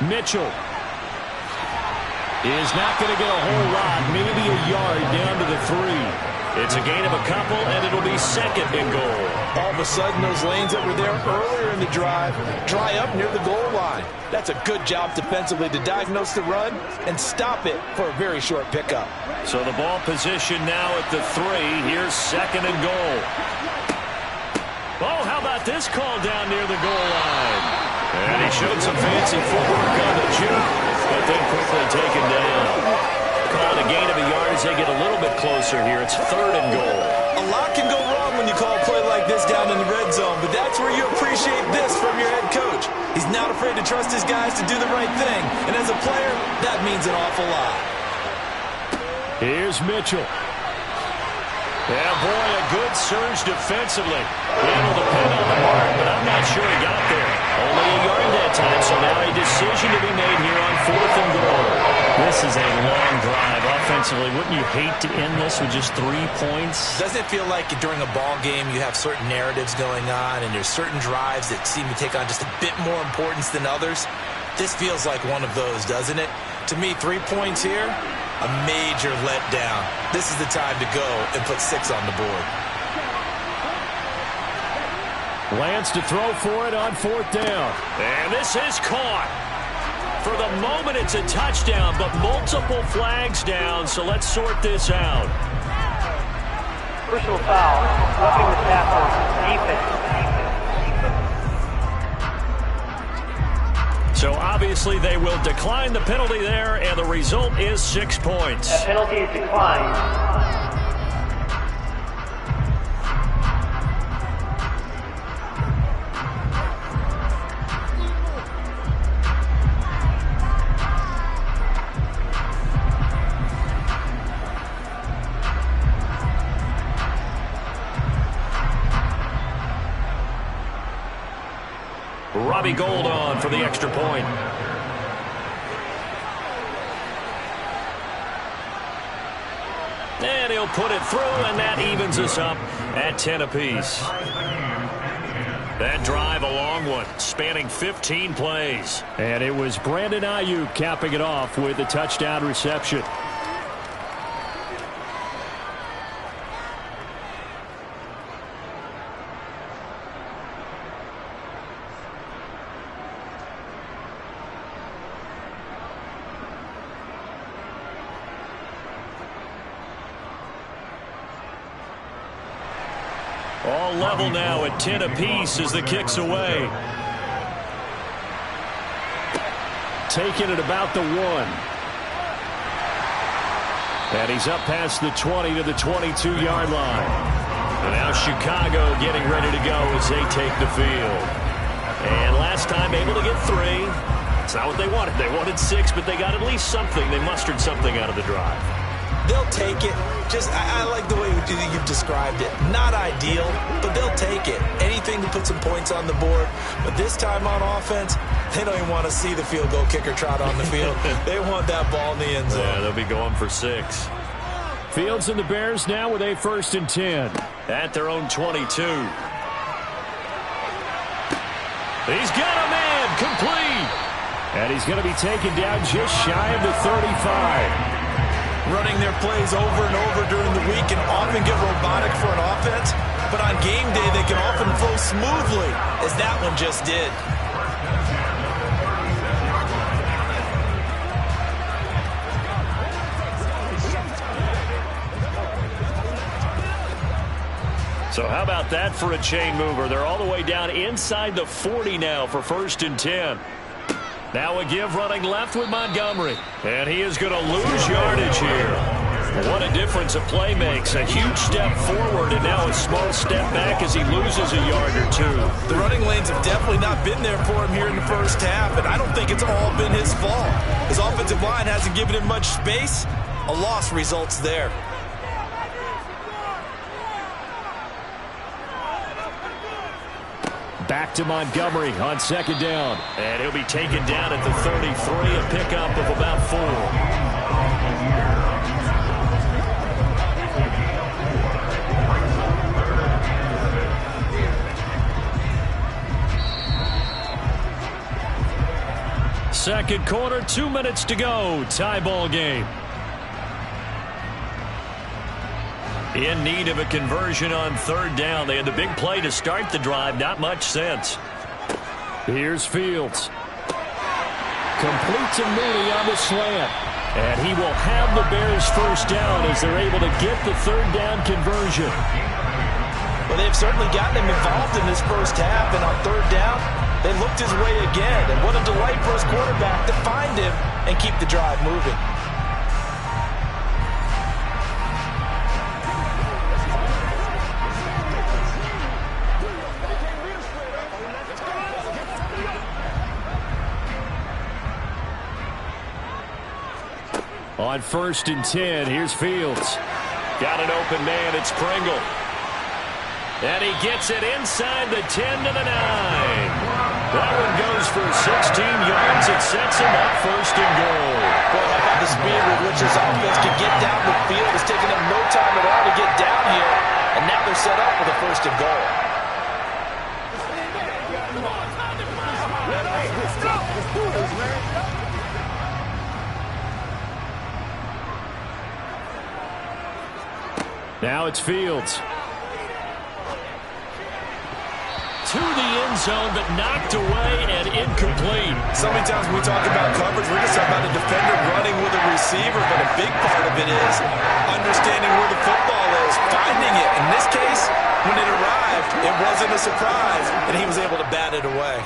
Mitchell is not going to get a whole lot, maybe a yard down to the 3. It's a gain of a couple, and it'll be 2nd and goal. All of a sudden, those lanes that were there earlier in the drive dry up near the goal line. That's a good job defensively to diagnose the run and stop it for a very short pickup. So the ball position now at the 3. Here's 2nd and goal. Oh, how about this call down near the goal line? And he showed some fancy footwork on the juke, but then quickly taken down. Call it a gain of a yard as they get a little bit closer here. It's 3rd and goal. A lot can go wrong when you call a play like this down in the red zone, but that's where you appreciate this from your head coach. He's not afraid to trust his guys to do the right thing, and as a player, that means an awful lot. Here's Mitchell. Yeah, boy, a good surge defensively. Able to pin on the mark, but I'm not sure he got there. Only a yard that time, so now a decision to be made here on 4th and goal. This is a long drive offensively. Wouldn't you hate to end this with just 3 points? Doesn't it feel like during a ball game you have certain narratives going on and there's certain drives that seem to take on just a bit more importance than others? This feels like one of those, doesn't it? To me, 3 points here, a major letdown. This is the time to go and put 6 on the board. Lance to throw for it on 4th down. And this is caught. For the moment, it's a touchdown, but multiple flags down, so let's sort this out. Personal foul, roughing the tackle, defense. So obviously they will decline the penalty there, and the result is 6 points. That penalty is declined. Robbie Gould on for the extra point. And he'll put it through, and that evens us up at 10 apiece. That drive, a long one, spanning 15 plays. And it was Brandon Ayuk capping it off with a touchdown reception. All level now at 10 apiece as the kick's away. Taking it about the 1. And he's up past the 20 to the 22-yard line. And now Chicago getting ready to go as they take the field. And last time able to get 3. It's not what they wanted. They wanted 6, but they got at least something. They mustered something out of the drive. They'll take it. I like the way you've described it. Not ideal, but they'll take it. Anything to put some points on the board. But this time on offense, they don't even want to see the field goal kicker trot on the field. They want that ball in the end zone. Yeah, they'll be going for 6. Fields and the Bears now with a 1st and 10. At their own 22. He's got a man, complete. And he's going to be taken down just shy of the 35. Running their plays over and over during the week can often get robotic for an offense, but on game day they can often flow smoothly, as that one just did. So how about that for a chain mover? They're all the way down inside the 40 now for 1st and 10. Now a give running left with Montgomery. And he is going to lose yardage here. What a difference a play makes. A huge step forward and now a small step back as he loses a yard or 2. The running lanes have definitely not been there for him here in the first half, and I don't think it's all been his fault. His offensive line hasn't given him much space. A loss results there. Back to Montgomery on 2nd down. And he'll be taken down at the 33, a pickup of about 4. Second quarter, 2 minutes to go. Tie ball game. In need of a conversion on 3rd down. They had the big play to start the drive. Not much sense. Here's Fields. Complete to Mooney on the slant. And he will have the Bears 1st down as they're able to get the 3rd down conversion. Well, they've certainly gotten him involved in this first half, and on 3rd down, they looked his way again. And what a delight for his quarterback to find him and keep the drive moving. On 1st and 10, here's Fields. Got an open man, it's Pringle. And he gets it inside the 10 to the 9. That one goes for 16 yards. It sets him up 1st and goal. Boy, how about the speed with which this offense can get down the field? It's taken them no time at all to get down here. And now they're set up for the 1st and goal. Now it's Fields. To the end zone, but knocked away and incomplete. So many times when we talk about coverage, we're just talking about a defender running with a receiver, but a big part of it is understanding where the football is, finding it. In this case, when it arrived, it wasn't a surprise, and he was able to bat it away.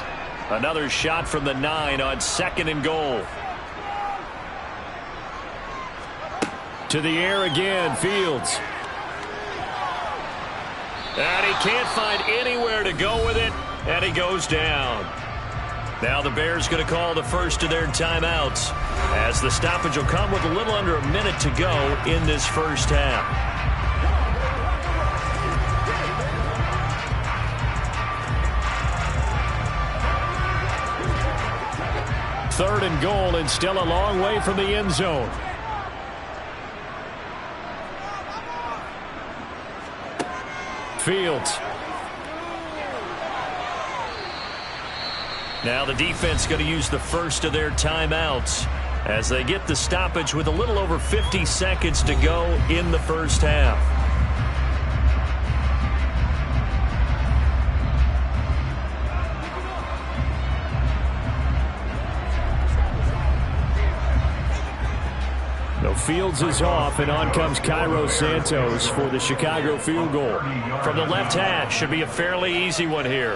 Another shot from the 9 on 2nd and goal. To the air again, Fields. And he can't find anywhere to go with it, and he goes down. Now the Bears going to call the first of their timeouts, as the stoppage will come with a little under a minute to go in this first half. Third and goal, and still a long way from the end zone. Fields. Now the defense going to use the first of their timeouts as they get the stoppage with a little over 50 seconds to go in the first half. Fields is off, and on comes Cairo Santos for the Chicago field goal. From the left hash, should be a fairly easy one here.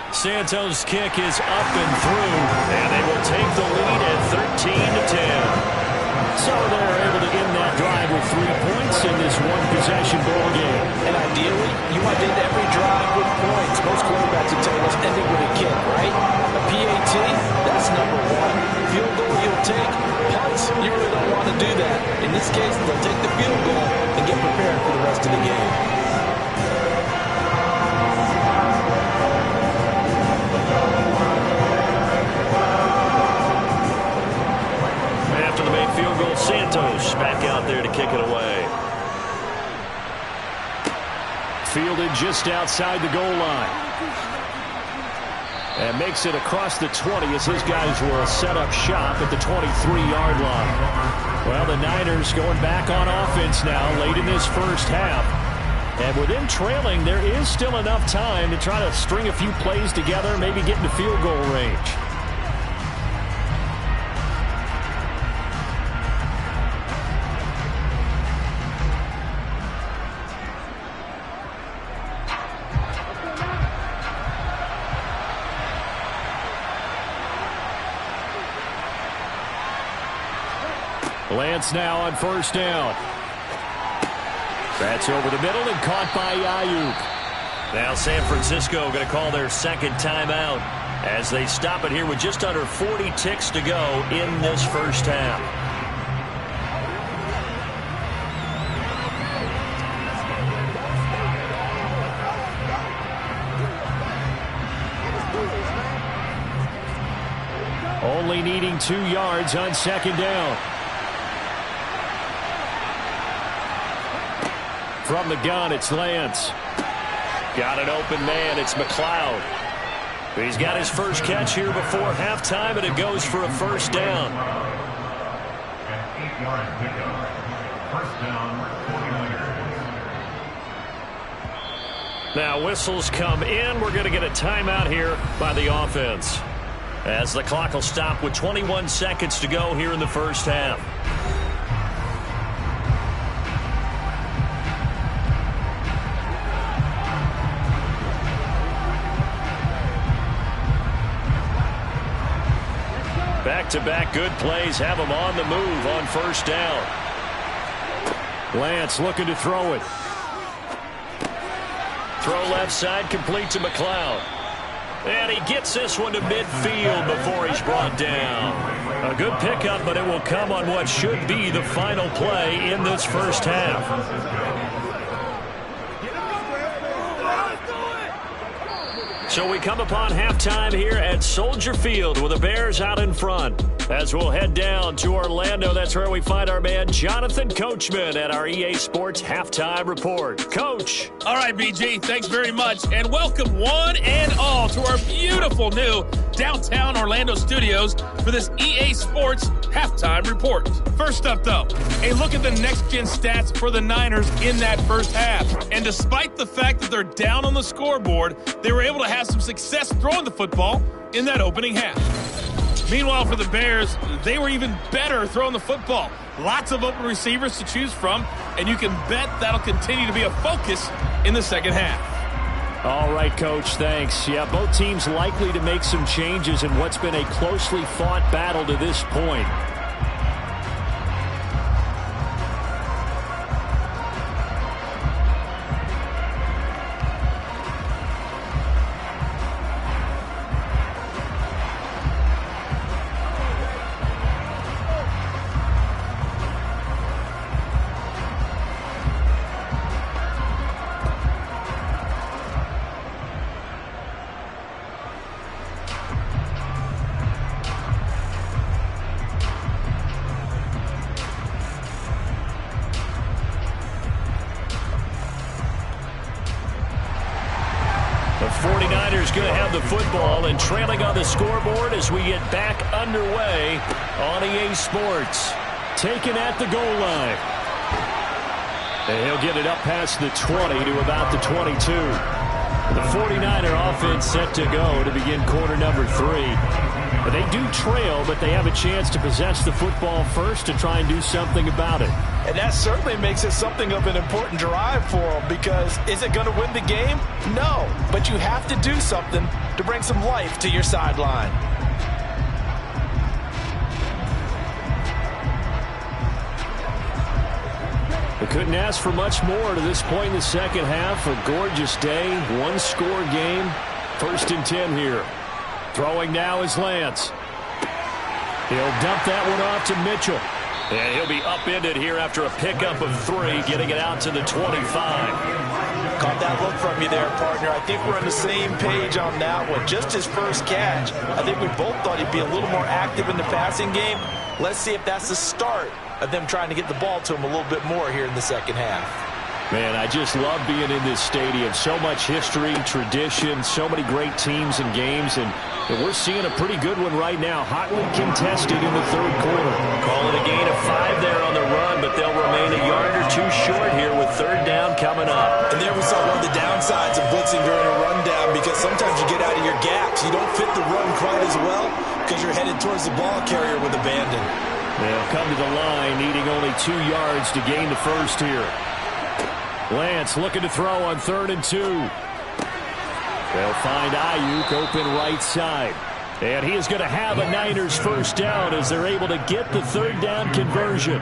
Santos' kick is up and through, and they will take the lead at 13-10. So they're able to end that drive with 3 points in this one-possession ball game. And ideally, you want to end every drive with points. Most quarterbacks would tell us ending with a kick, right? A PAT, that's number 1. Field goal you'll take. Punt, defense. You really don't want to do that. In this case, they'll take the field goal and get prepared for the rest of the game. After the main field goal, Santos back out there to kick it away. Fielded just outside the goal line. And makes it across the 20 as his guys will set up shop at the 23-yard line. Well, the Niners going back on offense now late in this first half. And with them trailing, there is still enough time to try to string a few plays together, maybe get into field goal range. Lance now on first down. That's over the middle and caught by Ayuk. Now San Francisco going to call their second timeout as they stop it here with just under 40 ticks to go in this first half. Only needing 2 yards on second down. From the gun, it's Lance. Got an open man. It's McLeod. He's got his first catch here before halftime, and it goes for a first down. An 8-yard pickup. First down, 49ers. Now whistles come in. We're going to get a timeout here by the offense, as the clock will stop with 21 seconds to go here in the first half. Back-to-back good plays have him on the move on first down. Lance looking to throw it. Throw left side, complete to McLeod. And he gets this one to midfield before he's brought down. A good pickup, but it will come on what should be the final play in this first half. So we come upon halftime here at Soldier Field with the Bears out in front. As we'll head down to Orlando, that's where we find our man Jonathan Coachman at our EA Sports Halftime Report. Coach. All right, BG, thanks very much. And welcome one and all to our beautiful new downtown Orlando studios for this EA Sports Halftime Report. First up, though, a look at the next-gen stats for the Niners in that first half. And despite the fact that they're down on the scoreboard, they were able to have some success throwing the football in that opening half. Meanwhile, for the Bears, they were even better throwing the football. Lots of open receivers to choose from, and you can bet that'll continue to be a focus in the second half. All right, Coach, thanks. Yeah, both teams likely to make some changes in what's been a closely fought battle to this point. The 49ers going to have the football and trailing on the scoreboard as we get back underway on EA Sports. Taken at the goal line. And he'll get it up past the 20 to about the 22. The 49er offense set to go to begin quarter number 3. But they do trail, but they have a chance to possess the football first to try and do something about it. And that certainly makes it something of an important drive for them, because is it going to win the game? No, but you have to do something to bring some life to your sideline. We couldn't ask for much more to this point in the second half. A gorgeous day, one-score game. 1st and 10 here. Throwing now is Lance. He'll dump that one off to Mitchell. And he'll be upended here after a pickup of 3, getting it out to the 25. Caught that look from you there, partner. I think we're on the same page on that one. Just his first catch. I think we both thought he'd be a little more active in the passing game. Let's see if that's the start of them trying to get the ball to him a little bit more here in the second half. Man, I just love being in this stadium. So much history, tradition, so many great teams and games, and we're seeing a pretty good one right now. Hotly contested in the third quarter. Call it a gain of 5 there on the run, but they'll remain a yard or 2 short here with third down coming up. And there we saw one of the downsides of blitzing during a rundown, because sometimes you get out of your gaps. You don't fit the run quite as well because you're headed towards the ball carrier with abandon. They'll come to the line, needing only 2 yards to gain the first here. Lance looking to throw on 3rd and 2. They'll find Ayuk open right side. And he is going to have a Niners first down as they're able to get the third down conversion.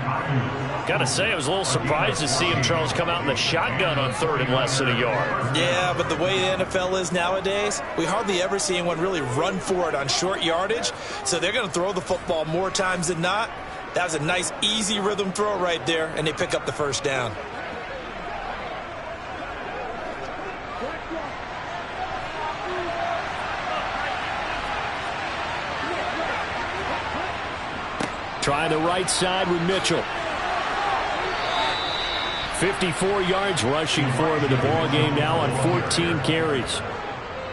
Got to say, I was a little surprised to see him, Charles, come out in the shotgun on 3rd and less than a yard. Yeah, but the way the NFL is nowadays, we hardly ever see anyone really run for it on short yardage. So they're going to throw the football more times than not. That was a nice, easy rhythm throw right there, and they pick up the first down. Trying the right side with Mitchell. 54 yards rushing for him in the ball game now on 14 carries.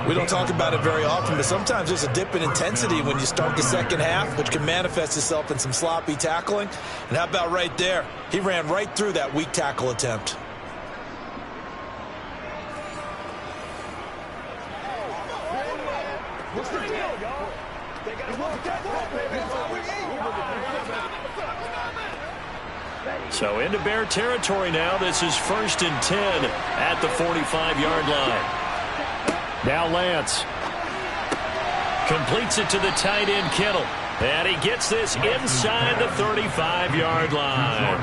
We don't talk about it very often, but sometimes there's a dip in intensity when you start the second half, which can manifest itself in some sloppy tackling. And how about right there? He ran right through that weak tackle attempt. So into Bear territory now. This is 1st and 10 at the 45-yard line. Now Lance. Completes it to the tight end, Kittle. And he gets this inside the 35-yard line.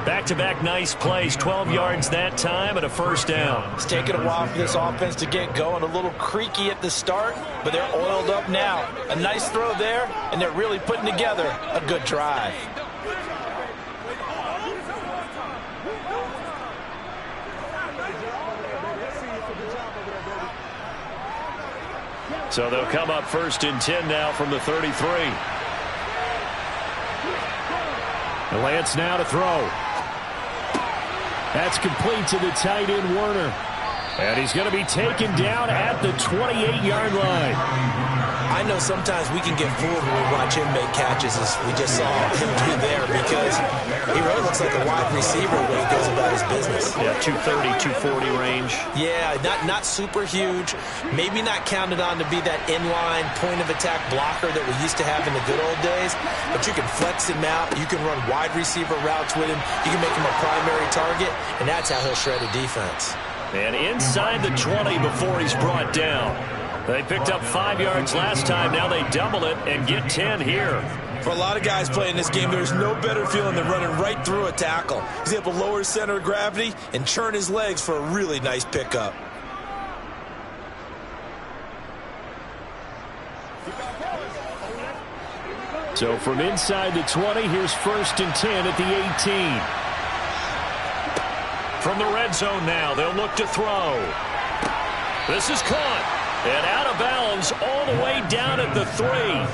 Back-to-back nice plays. 12 yards that time and a first down. It's taken a while for this offense to get going. A little creaky at the start, but they're oiled up now. A nice throw there, and they're really putting together a good drive. So they'll come up 1st and 10 now from the 33. Lance now to throw. That's complete to the tight end, Werner. And he's going to be taken down at the 28-yard line. I know sometimes we can get fooled when we watch him make catches, as we just saw him do there, because he really looks like a wide receiver when he goes about his business. Yeah, 230, 240 range. Yeah, not super huge. Maybe not counted on to be that inline point-of-attack blocker that we used to have in the good old days, but you can flex him out. You can run wide receiver routes with him. You can make him a primary target, and that's how he'll shred a defense. And inside the 20 before he's brought down. They picked up 5 yards last time. Now they double it and get 10 here. For a lot of guys playing this game, there's no better feeling than running right through a tackle. He's able to lower his center of gravity and churn his legs for a really nice pickup. So from inside the 20, here's 1st and 10 at the 18. From the red zone now, they'll look to throw. This is caught. And out of bounds all the way down at the 3.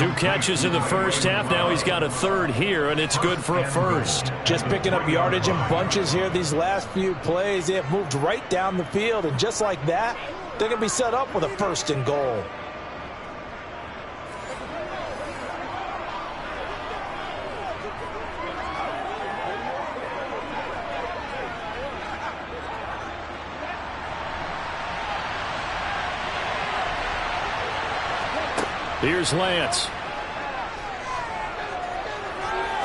2 catches in the first half. Now he's got a 3rd here, and it's good for a 1st. Just picking up yardage in bunches here these last few plays. They have moved right down the field, and just like that, they're going to be set up with a 1st and goal. Here's Lance.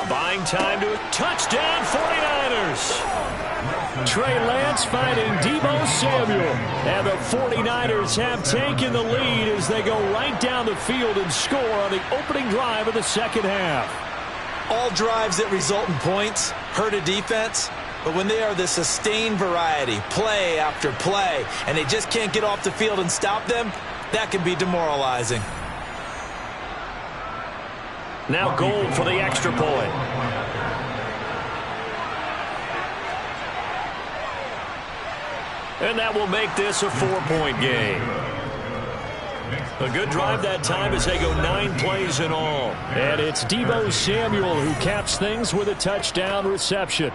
Buying time to a touchdown, 49ers. Trey Lance finding Deebo Samuel. And the 49ers have taken the lead as they go right down the field and score on the opening drive of the second half. All drives that result in points hurt a defense, but when they are the sustained variety, play after play, and they just can't get off the field and stop them, that can be demoralizing. Now Gold for the extra point. And that will make this a 4-point game. A good drive that time as they go 9 plays in all. And it's Deebo Samuel who caps things with a touchdown reception.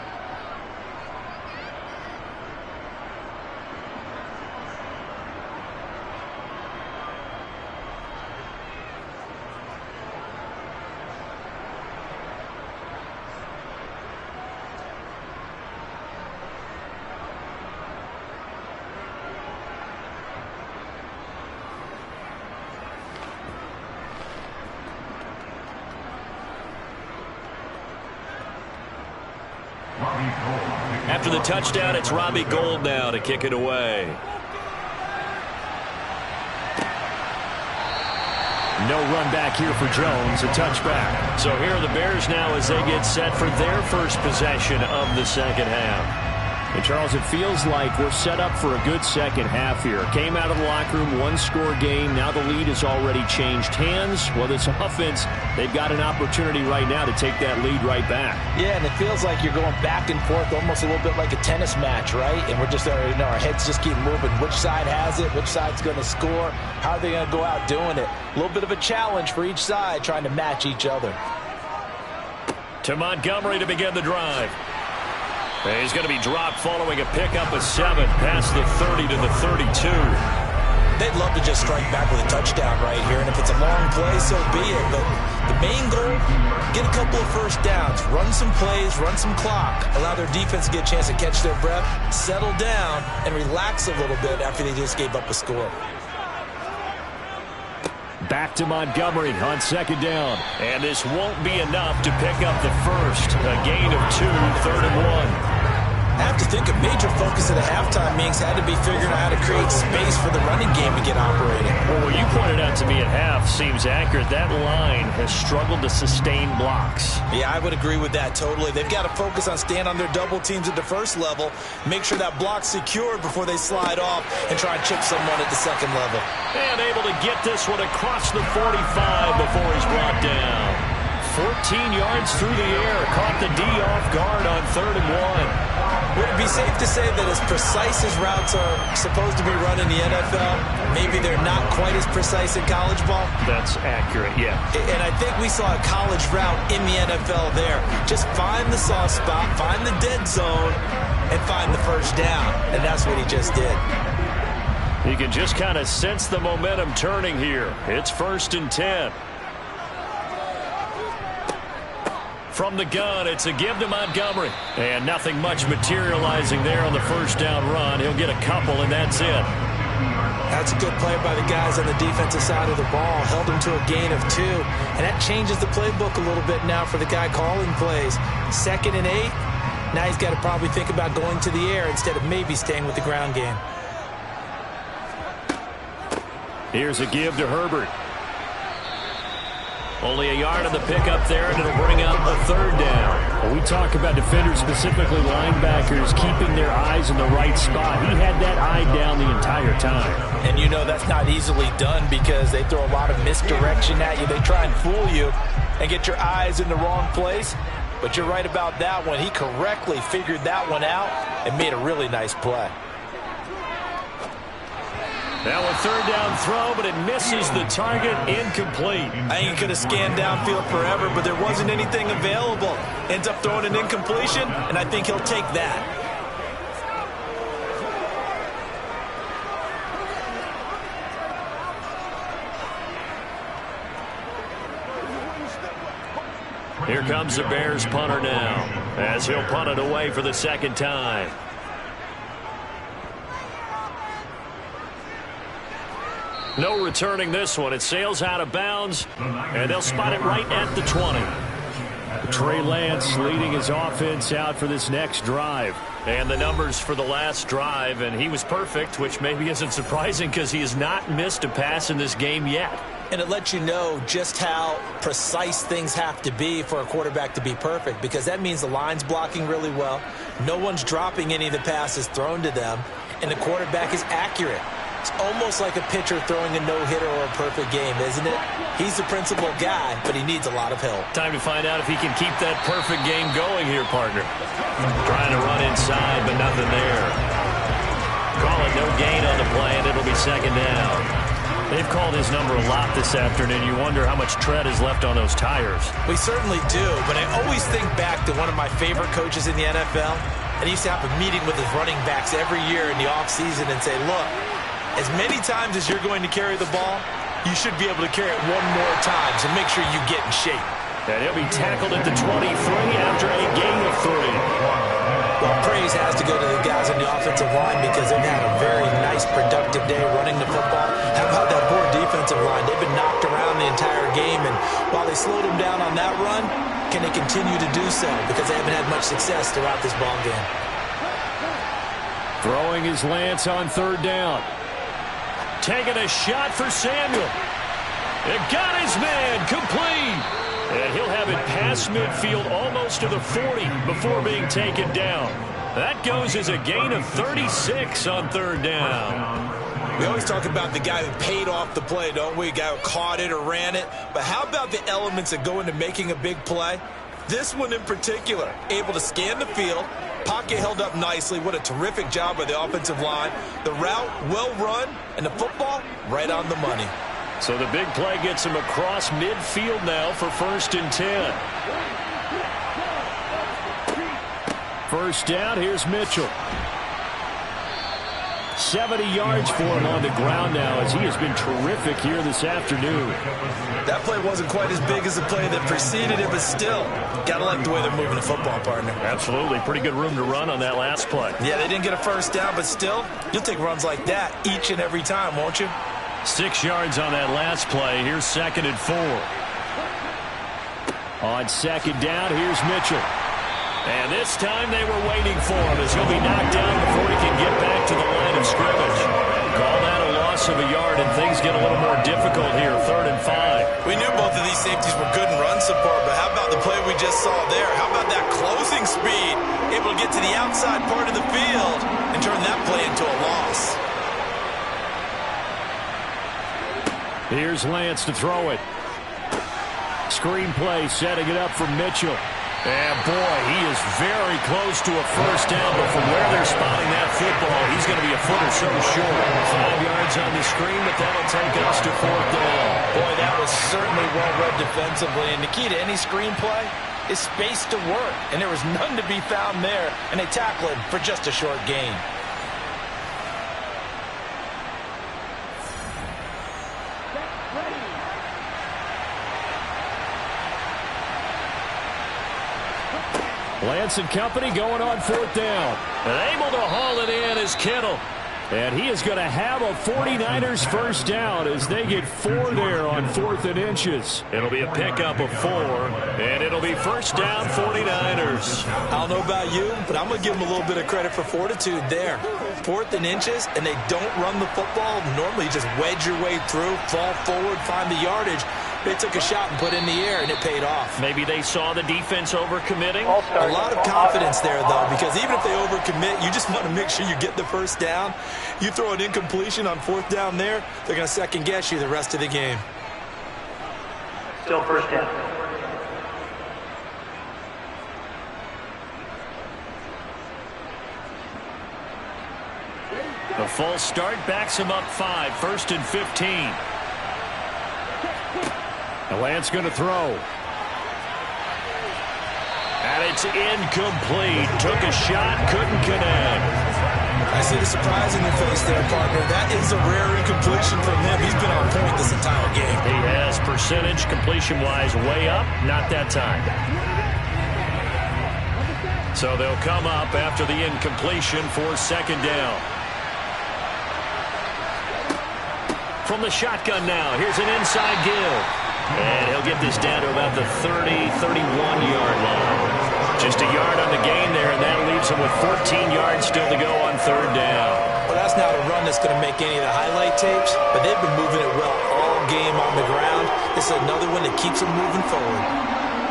After the touchdown, it's Robbie Gould now to kick it away. No run back here for Jones, a touchback. So here are the Bears now as they get set for their first possession of the second half. And Charles, it feels like we're set up for a good second half here. Came out of the locker room, 1-score game. Now the lead has already changed hands. Well, this offense, they've got an opportunity right now to take that lead right back. Yeah, and it feels like you're going back and forth almost a little bit like a tennis match, right? And we're just, our heads just keep moving. Which side has it? Which side's going to score? How are they going to go out doing it? A little bit of a challenge for each side trying to match each other. To Montgomery to begin the drive. He's going to be dropped following a pickup of 7 past the 30 to the 32. They'd love to just strike back with a touchdown right here, and if it's a long play, so be it. But the main goal, get a couple of first downs, run some plays, run some clock, allow their defense to get a chance to catch their breath, settle down, and relax a little bit after they just gave up a score. Back to Montgomery on second down. And this won't be enough to pick up the first. A gain of 2, 3rd and 1. I have to think a major focus of the halftime meetings had to be figuring out how to create space for the running game to get operating. Well, what you pointed out to me at half seems accurate. That line has struggled to sustain blocks. Yeah, I would agree with that totally. They've got to focus on staying on their double teams at the first level, make sure that block's secured before they slide off and try and chip someone at the second level. And able to get this one across the 45 before he's brought down. 14 yards through the air, caught the D off guard on 3rd and 1. Would it be safe to say that as precise as routes are supposed to be run in the NFL, maybe they're not quite as precise in college ball? That's accurate, yeah. And I think we saw a college route in the NFL there. Just find the soft spot, find the dead zone, and find the first down. And that's what he just did. You can just kind of sense the momentum turning here. It's 1st and 10. From the gun, it's a give to Montgomery. And nothing much materializing there on the first down run. He'll get a couple, and that's it. That's a good play by the guys on the defensive side of the ball. Held him to a gain of 2. And that changes the playbook a little bit now for the guy calling plays. 2nd and 8. Now he's got to probably think about going to the air instead of maybe staying with the ground game. Here's a give to Herbert. Only a yard on the pickup there, and it'll bring up a 3rd down. When we talk about defenders, specifically linebackers, keeping their eyes in the right spot. He had that eye down the entire time. And you know that's not easily done because they throw a lot of misdirection at you. They try and fool you and get your eyes in the wrong place. But you're right about that one. He correctly figured that one out and made a really nice play. Now a 3rd down throw, but it misses the target, incomplete. I think he could have scanned downfield forever, but there wasn't anything available. Ends up throwing an incompletion, and I think he'll take that. Here comes the Bears punter now, as he'll punt it away for the 2nd time. No returning this one. It sails out of bounds, and they'll spot it right at the 20. Trey Lance leading his offense out for this next drive. And the numbers for the last drive, and he was perfect, which maybe isn't surprising because he has not missed a pass in this game yet. And it lets you know just how precise things have to be for a quarterback to be perfect, because that means the line's blocking really well. No one's dropping any of the passes thrown to them, and the quarterback is accurate. It's almost like a pitcher throwing a no-hitter or a perfect game, isn't it? He's the principal guy, but he needs a lot of help. Time to find out if he can keep that perfect game going here, partner. Trying to run inside, but nothing there. Call it no gain on the play, and it'll be second down. They've called his number a lot this afternoon. You wonder how much tread is left on those tires. We certainly do, but I always think back to one of my favorite coaches in the NFL, and he used to have a meeting with his running backs every year in the offseason and say, look, as many times as you're going to carry the ball, you should be able to carry it one more time, so make sure you get in shape. And he'll be tackled at the 23 after a gain of 3. Well, praise has to go to the guys on the offensive line because they've had a very nice, productive day running the football. How about that poor defensive line? They've been knocked around the entire game, and while they slowed them down on that run, can they continue to do so? Because they haven't had much success throughout this ball game. Throwing his Lance on third down. Taking a shot for Samuel. It got his man complete. And he'll have it past midfield almost to the 40 before being taken down. That goes as a gain of 36 on third down. We always talk about the guy who paid off the play, don't we? The guy who caught it or ran it. But how about the elements that go into making a big play? This one in particular, able to scan the field, pocket held up nicely. What a terrific job by the offensive line. The route, well run, and the football, right on the money. So the big play gets him across midfield now for 1st and 10. First down, here's Mitchell. 70 yards for him on the ground now as he has been terrific here this afternoon. That play wasn't quite as big as the play that preceded it, but still, gotta like the way they're moving the football, partner. Absolutely. Pretty good room to run on that last play. Yeah, they didn't get a first down, but still, you'll take runs like that each and every time, won't you? 6 yards on that last play. Here's 2nd and 4. On 2nd down, here's Mitchell. And this time they were waiting for him as he'll be knocked down before he can get back to the line of scrimmage. Call that a loss of a yard, and things get a little more difficult here. 3rd and 5. We knew both of these safeties were good in run support, but how about the play we just saw there? How about that closing speed? Able to get to the outside part of the field and turn that play into a loss. Here's Lance to throw it. Screen play setting it up for Mitchell. And boy, he is very close to a first down, but from where they're spotting that football, he's going to be a foot or so short. 5 yards on the screen, but that'll take us to 4th down. Boy, that was certainly well read defensively, and the key to any screen play is space to work, and there was none to be found there, and they tackle him for just a short gain. Lance and company going on 4th down. And able to haul it in is Kittle. And he is going to have a 49ers first down as they get 4 there on 4th and inches. It'll be a pickup of 4, and it'll be first down 49ers. I don't know about you, but I'm going to give them a little bit of credit for fortitude there. 4th and inches, and they don't run the football. Normally you just wedge your way through, fall forward, find the yardage. They took a shot and put it in the air, and it paid off. Maybe they saw the defense overcommitting. A lot of confidence there, though, because even if they overcommit, you just want to make sure you get the first down. You throw an incompletion on 4th down there, they're going to second-guess you the rest of the game. Still first down. The false start backs him up 5, 1st and 15. Lance going to throw. And it's incomplete. Took a shot, couldn't connect. I see the surprise in your face there, partner. That is a rare incompletion from him. He's been on point this entire game. He has percentage completion-wise way up. Not that time. So they'll come up after the incompletion for 2nd down. From the shotgun now, here's an inside give. And he'll get this down to about the 31-yard line. Just a yard on the gain there, and that leaves him with 14 yards still to go on 3rd down. Well, that's not a run that's going to make any of the highlight tapes, but they've been moving it well all game on the ground. This is another one that keeps them moving forward.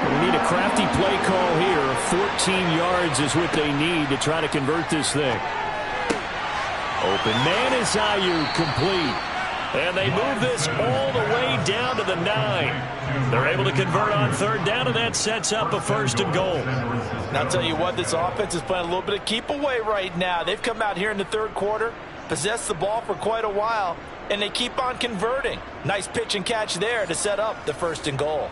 We need a crafty play call here. 14 yards is what they need to try to convert this thing. Open man is Ayuk, complete. And they move this all the way down to the 9. They're able to convert on third down, and that sets up a first and goal. And I'll tell you what, this offense is playing a little bit of keep away right now. They've come out here in the third quarter, possessed the ball for quite a while, and they keep on converting. Nice pitch and catch there to set up the first and goal.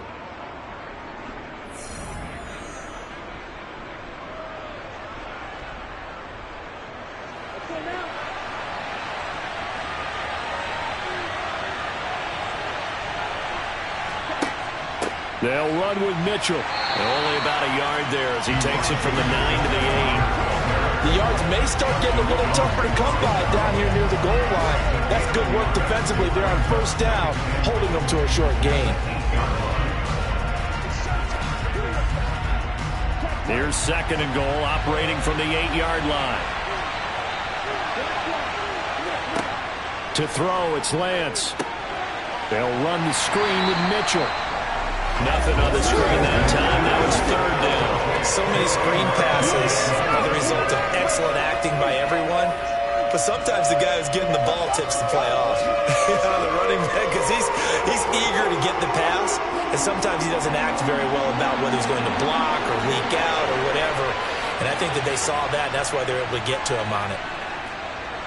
They'll run with Mitchell. Only about a yard there as he takes it from the 9 to the 8. The yards may start getting a little tougher to come by down here near the goal line. That's good work defensively there on first down, holding them to a short gain. Here's second and goal, operating from the 8-yard line. To throw, it's Lance. They'll run the screen with Mitchell. Nothing on the screen that time. Now it's third down. So many screen passes are the result of excellent acting by everyone. But sometimes the guy who's getting the ball tips the play off. The running back, because he's eager to get the pass. And sometimes he doesn't act very well about whether he's going to block or leak out or whatever. And I think that they saw that, and that's why they're able to get to him on it.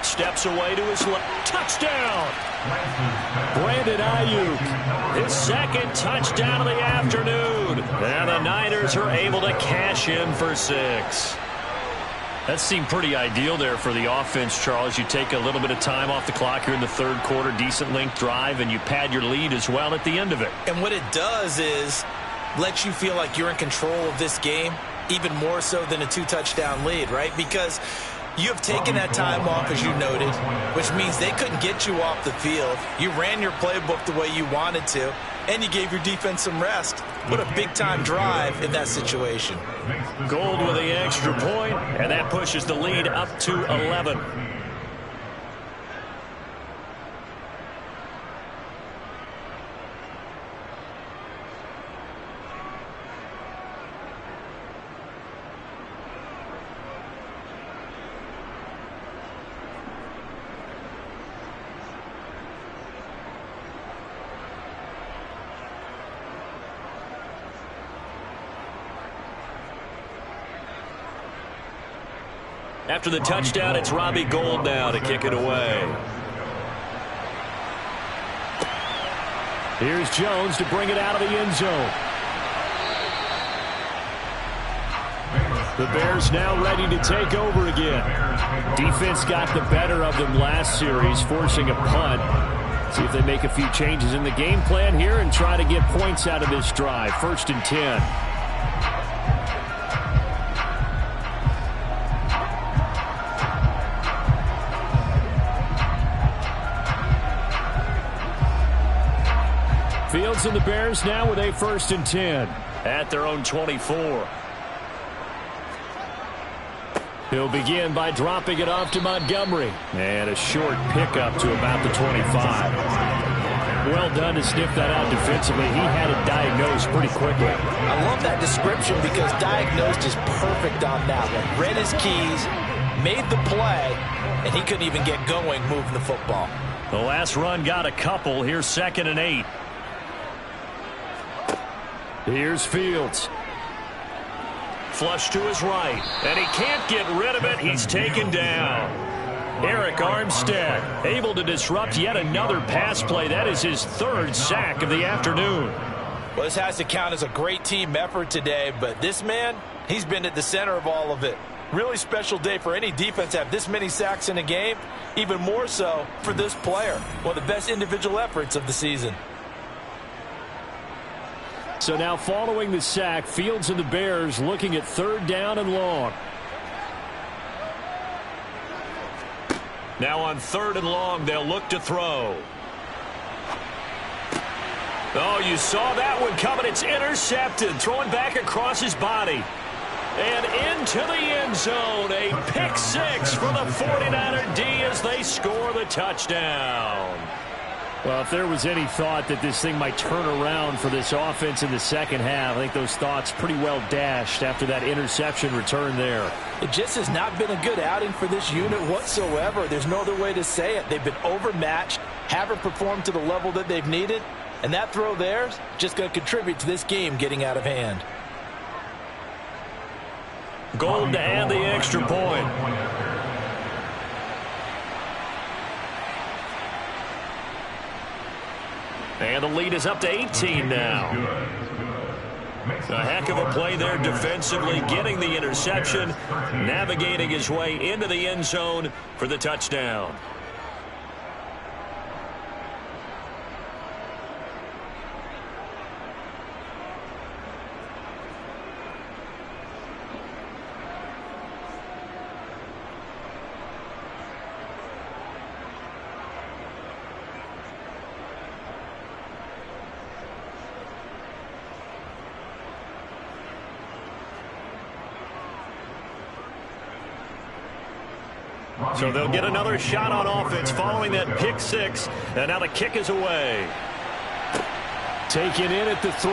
Steps away to his left. Touchdown! Brandon Ayuk, his second touchdown of the afternoon. And the Niners are able to cash in for 6. That seemed pretty ideal there for the offense, Charles. You take a little bit of time off the clock here in the third quarter, decent length drive, and you pad your lead as well at the end of it. And what it does is let you feel like you're in control of this game, even more so than a 2-touchdown lead, right? Because you have taken that time off, as you noted, which means they couldn't get you off the field. You ran your playbook the way you wanted to, and you gave your defense some rest. What a big-time drive in that situation. Gold with the extra point, and that pushes the lead up to 11. After the touchdown, it's Robbie Gould now to kick it away. Here's Jones to bring it out of the end zone. The Bears now ready to take over again. Defense got the better of them last series, forcing a punt. See if they make a few changes in the game plan here and try to get points out of this drive. 1st and 10. Fields and the Bears now with a 1st and 10 at their own 24. He'll begin by dropping it off to Montgomery. And a short pickup to about the 25. Well done to sniff that out defensively. He had it diagnosed pretty quickly. I love that description because diagnosed is perfect on that one. Read his keys, made the play, and he couldn't even get going moving the football. The last run got a couple. Here's 2nd and 8. Here's Fields. Flush to his right, and he can't get rid of it. He's taken down. Eric Armstead able to disrupt yet another pass play. That is his 3rd sack of the afternoon. Well, this has to count as a great team effort today, but this man, he's been at the center of all of it. Really special day for any defense to have this many sacks in a game, even more so for this player. One of the best individual efforts of the season. So now following the sack, Fields and the Bears looking at 3rd down and long. Now on 3rd and long, they'll look to throw. Oh, you saw that one coming. It's intercepted. Throwing back across his body. And into the end zone. A pick 6 for the 49er D as they score the touchdown. Well, if there was any thought that this thing might turn around for this offense in the second half, I think those thoughts pretty well dashed after that interception return there. It just has not been a good outing for this unit whatsoever. There's no other way to say it. They've been overmatched, haven't performed to the level that they've needed, and that throw there is just going to contribute to this game getting out of hand. Gold to add the extra point. And the lead is up to 18 now. A heck of a play there defensively, getting the interception, navigating his way into the end zone for the touchdown. So they'll get another shot on offense following that pick six. And now the kick is away. Taken in at the 3.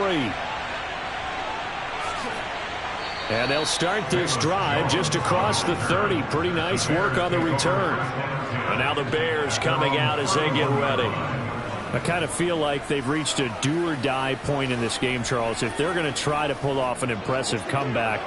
And they'll start this drive just across the 30. Pretty nice work on the return. And now the Bears coming out as they get ready. I kind of feel like they've reached a do-or-die point in this game, Charles. If they're going to try to pull off an impressive comeback,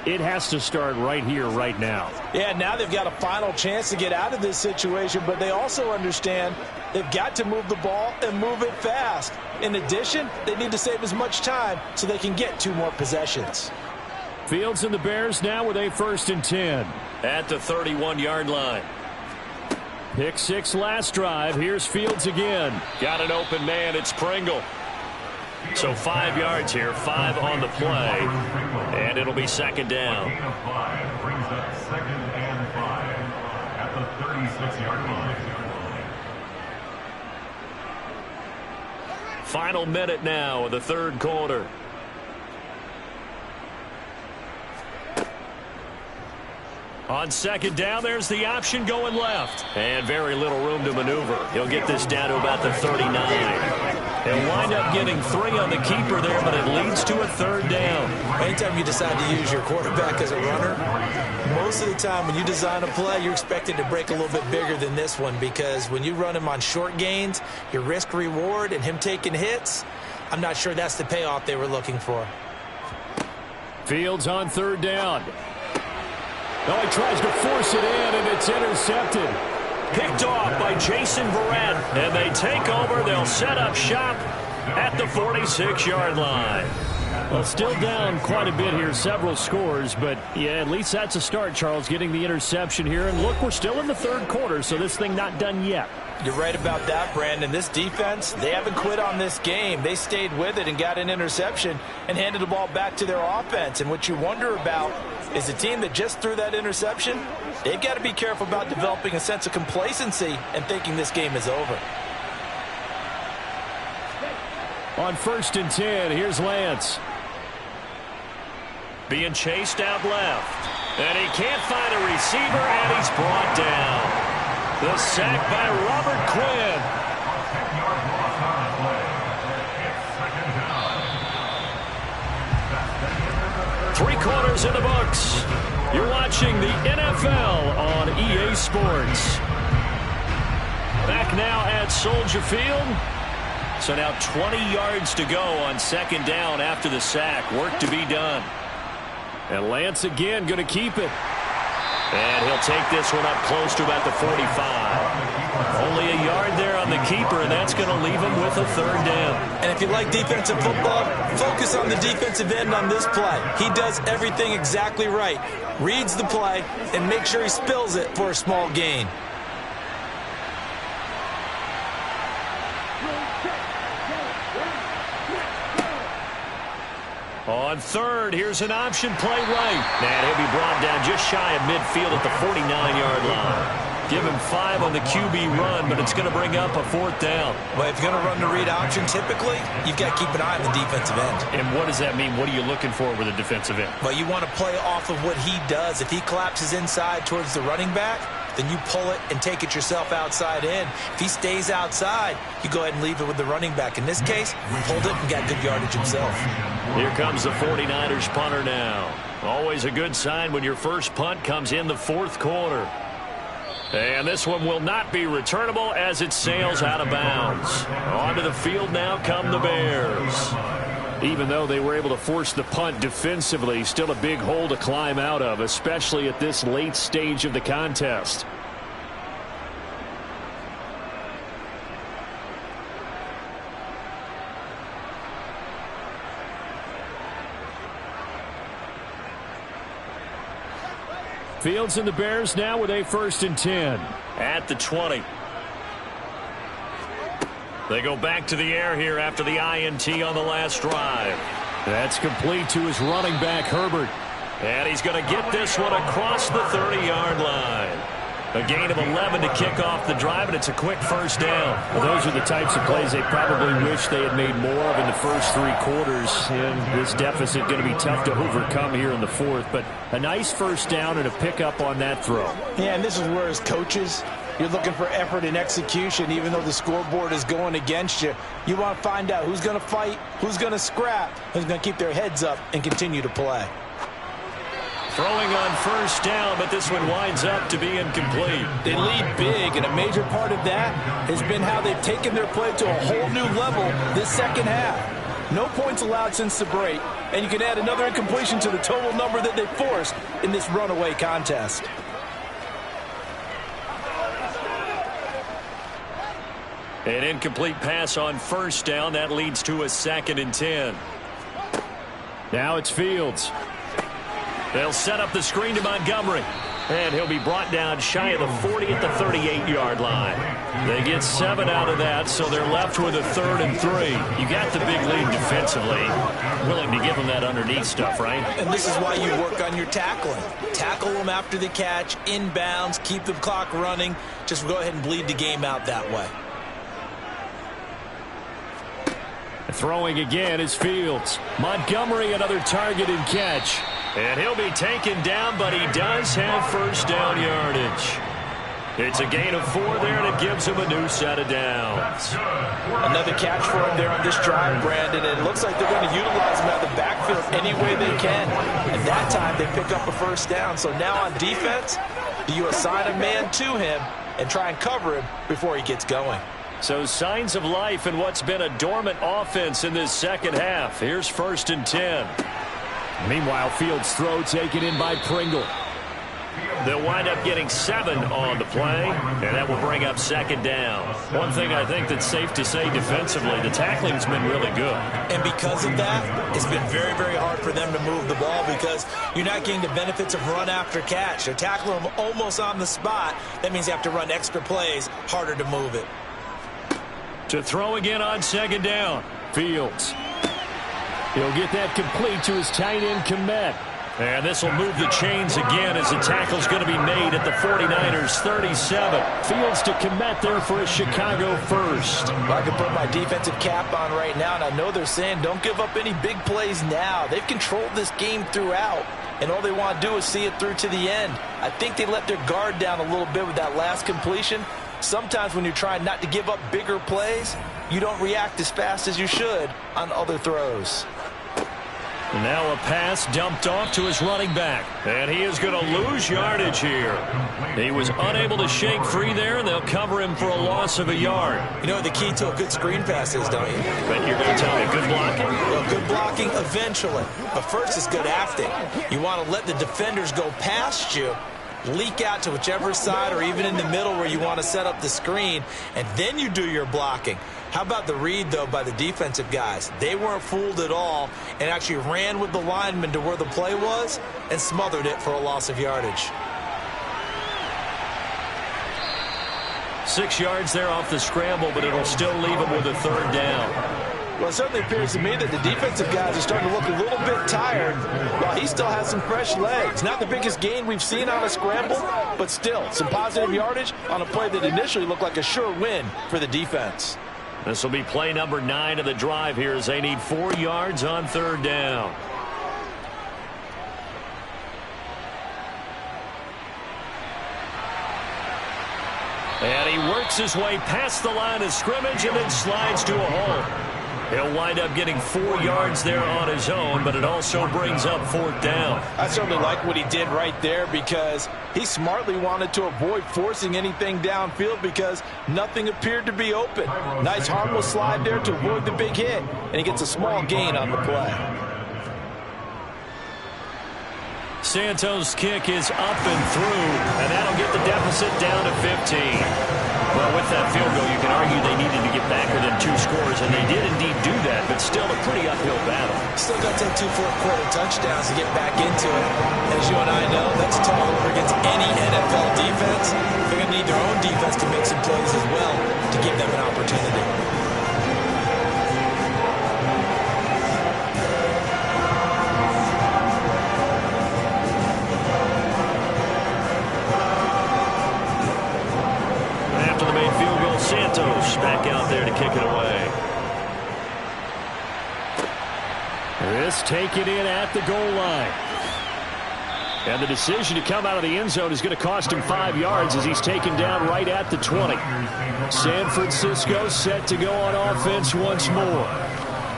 it has to start right here, right now. Yeah, now they've got a final chance to get out of this situation, but they also understand they've got to move the ball and move it fast. In addition, they need to save as much time so they can get 2 more possessions. Fields and the Bears now with a 1st and 10. At the 31-yard line. Pick 6 last drive. Here's Fields again. Got an open man. It's Pringle. So 5 yards here, 5 on the play, and it'll be 2nd down. Gain of 5 brings up 2nd and 5 at the 36-yard line. Final minute now of the 3rd quarter. On 2nd down, there's the option going left. And very little room to maneuver. He'll get this down to about the 39. They'll wind up getting 3 on the keeper there, but it leads to a 3rd down. Anytime you decide to use your quarterback as a runner, most of the time when you design a play, you're expected to break a little bit bigger than this one, because when you run him on short gains, your risk-reward and him taking hits, I'm not sure that's the payoff they were looking for. Fields on 3rd down. Oh, he tries to force it in, and it's intercepted. Picked off by Jason Verrett, and they take over. They'll set up shop at the 46-yard line. Well, still down quite a bit here, several scores, but yeah, at least that's a start, Charles, getting the interception here. And look, we're still in the 3rd quarter, so this thing not done yet. You're right about that, Brandon. This defense, they haven't quit on this game. They stayed with it and got an interception and handed the ball back to their offense. And what you wonder about is the team that just threw that interception, they've got to be careful about developing a sense of complacency and thinking this game is over. On 1st and 10, here's Lance. Being chased out left. And he can't find a receiver, and he's brought down. The sack by Robert Quinn. 10-yard loss on the play. It's 2nd down. 3 quarters in the books. You're watching the NFL on EA Sports. Back now at Soldier Field. So now 20 yards to go on 2nd down after the sack. Work to be done. And Lance again going to keep it. And he'll take this one up close to about the 45. Only a yard there on the keeper, and that's going to leave him with a 3rd down. And if you like defensive football, focus on the defensive end on this play. He does everything exactly right. Reads the play and makes sure he spills it for a small gain. On 3rd, here's an option play right. And he'll be brought down just shy of midfield at the 49-yard line. Give him 5 on the QB run, but it's going to bring up a 4th down. Well, if you're going to run the read option, typically, you've got to keep an eye on the defensive end. And what does that mean? What are you looking for with a defensive end? Well, you want to play off of what he does. If he collapses inside towards the running back, then you pull it and take it yourself outside in. If he stays outside, you go ahead and leave it with the running back. In this case, pulled it and got good yardage himself. Here comes the 49ers punter now. Always a good sign when your first punt comes in the fourth quarter. And this one will not be returnable as it sails out of bounds. Onto the field now come the Bears. Even though they were able to force the punt defensively, still a big hole to climb out of, especially at this late stage of the contest. Fields and the Bears now with a 1st and 10 at the 20. They go back to the air here after the INT on the last drive. That's complete to his running back, Herbert. And he's going to get this one across the 30-yard line. A gain of 11 to kick off the drive, and it's a quick first down. Well, those are the types of plays they probably wish they had made more of in the first 3 quarters. And this deficit going to be tough to overcome here in the fourth. But a nice first down and a pickup on that throw. Yeah, and this is where as coaches, you're looking for effort and execution. Even though the scoreboard is going against you, you want to find out who's going to fight, who's going to scrap, who's going to keep their heads up and continue to play. Throwing on first down, but this one winds up to be incomplete. They lead big, and a major part of that has been how they've taken their play to a whole new level this second half. No points allowed since the break, and you can add another incompletion to the total number that they forced in this runaway contest. An incomplete pass on first down. That leads to a 2nd and 10. Now it's Fields. They'll set up the screen to Montgomery. And he'll be brought down shy of the 40 at the 38-yard line. They get 7 out of that, so they're left with a 3rd and 3. You got the big lead defensively. Willing to give them that underneath stuff, right? And this is why you work on your tackling. Tackle them after the catch, inbounds, keep the clock running. Just go ahead and bleed the game out that way. Throwing again is Fields. Montgomery, another target and catch. And he'll be taken down, but he does have first down yardage. It's a gain of 4 there, and it gives him a new set of downs. Another catch for him there on this drive, Brandon. And it looks like they're going to utilize him out of the backfield any way they can. And that time they pick up a first down. So now on defense, do you assign a man to him and try and cover him before he gets going? So signs of life in what's been a dormant offense in this second half. Here's 1st and 10. Meanwhile, Fields' throw taken in by Pringle. They'll wind up getting 7 on the play, and that will bring up 2nd down. One thing I think that's safe to say defensively, the tackling's been really good. And because of that, it's been very, very hard for them to move the ball because you're not getting the benefits of run after catch. They're tackling them almost on the spot. That means you have to run extra plays, harder to move it. To throw again on 2nd down. Fields. He'll get that complete to his tight end, Kmet. And this will move the chains again as the tackle's going to be made at the 49ers 37. Fields to Kmet there for a Chicago first. I can put my defensive cap on right now, and I know they're saying don't give up any big plays now. They've controlled this game throughout, and all they want to do is see it through to the end. I think they let their guard down a little bit with that last completion. Sometimes when you're trying not to give up bigger plays, you don't react as fast as you should on other throws. Now a pass dumped off to his running back. And he is going to lose yardage here. He was unable to shake free there, and they'll cover him for a loss of a yard. You know what the key to a good screen pass is, don't you? But you're going to tell me good blocking? Well, good blocking eventually. But first is good acting. You want to let the defenders go past you, leak out to whichever side or even in the middle where you want to set up the screen, and then you do your blocking. How about the read, though, by the defensive guys? They weren't fooled at all and actually ran with the lineman to where the play was and smothered it for a loss of yardage. 6 yards there off the scramble, but it'll still leave him with a 3rd down. Well, it certainly appears to me that the defensive guys are starting to look a little bit tired while he still has some fresh legs. Not the biggest gain we've seen on a scramble, but still some positive yardage on a play that initially looked like a sure win for the defense. This will be play number 9 of the drive here as they need 4 yards on 3rd down. And he works his way past the line of scrimmage and then slides to a hole. He'll wind up getting 4 yards there on his own, but it also brings up 4th down. I certainly like what he did right there because he smartly wanted to avoid forcing anything downfield because nothing appeared to be open. Nice harmless slide there to avoid the big hit, and he gets a small gain on the play. Santos' kick is up and through, and that'll get the deficit down to 15. Well, with that field goal, you can argue they needed to get back within 2 scores, and they did indeed do that, but still a pretty uphill battle. Still got to take 2 fourth-quarter touchdowns to get back into it. As you and I know, that's a tall order against any NFL defense. They're going to need their own defense to make some plays as well to give them an opportunity. Santos back out there to kick it away. This taken in at the goal line. And the decision to come out of the end zone is going to cost him 5 yards as he's taken down right at the 20. San Francisco set to go on offense once more.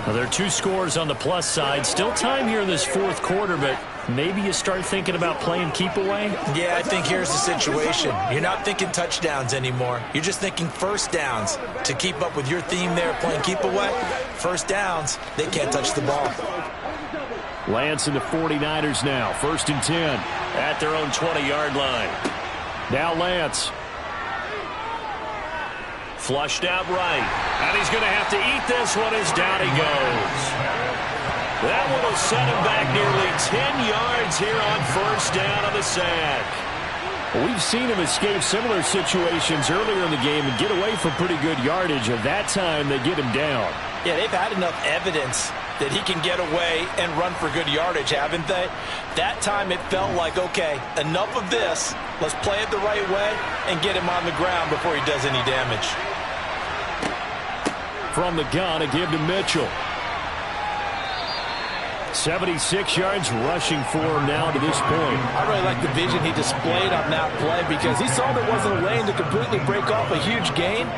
Well, there are 2 scores on the plus side. Still time here in this 4th quarter, but maybe you start thinking about playing keep away? Yeah, I think here's the situation. You're not thinking touchdowns anymore. You're just thinking first downs. To keep up with your theme there, playing keep away, first downs, they can't touch the ball. Lance and the 49ers now. 1st and 10. At their own 20-yard line. Now Lance. Flushed out right. And he's going to have to eat this one as down he goes. That one will set him back nearly 10 yards here on 1st down on the sack. We've seen him escape similar situations earlier in the game and get away from pretty good yardage. At that time, they get him down. Yeah, they've had enough evidence that he can get away and run for good yardage, haven't they? That time it felt like, okay, enough of this. Let's play it the right way and get him on the ground before he does any damage. From the gun, a give to Mitchell. 76 yards rushing for him now to this point. I really like the vision he displayed on that play because he saw there wasn't a lane to completely break off a huge gain.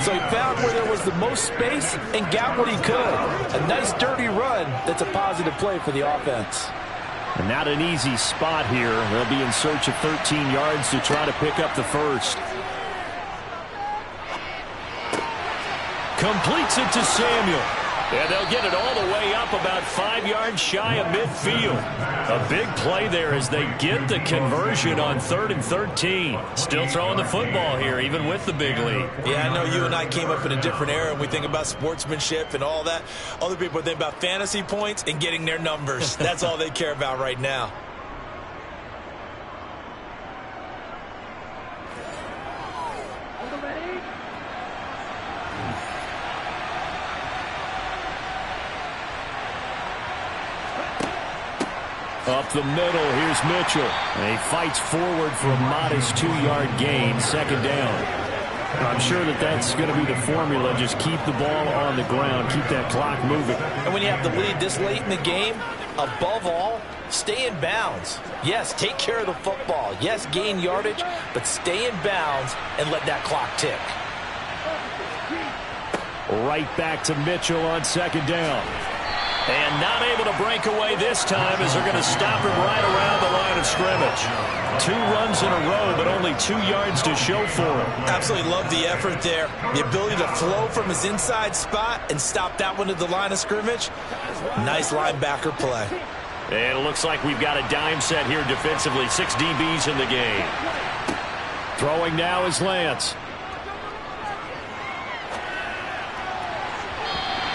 So he found where there was the most space and got what he could. A nice dirty run that's a positive play for the offense. And not an easy spot here. They'll be in search of 13 yards to try to pick up the first. Completes it to Samuel. And they'll get it all the way up about 5 yards shy of midfield. A big play there as they get the conversion on 3rd and 13. Still throwing the football here, even with the big lead. Yeah, I know you and I came up in a different era, and we think about sportsmanship and all that. Other people think about fantasy points and getting their numbers. That's all they care about right now. Up the middle, here's Mitchell. And he fights forward for a modest 2-yard gain, 2nd down. I'm sure that's going to be the formula. Just keep the ball on the ground, keep that clock moving. And when you have the lead this late in the game, above all, stay in bounds. Yes, take care of the football. Yes, gain yardage, but stay in bounds and let that clock tick. Right back to Mitchell on 2nd down. And not able to break away this time as they're going to stop him right around the line of scrimmage. 2 runs in a row, but only 2 yards to show for him. Absolutely love the effort there. The ability to flow from his inside spot and stop that one at the line of scrimmage. Nice linebacker play. And it looks like we've got a dime set here defensively. 6 DBs in the game. Throwing now is Lance.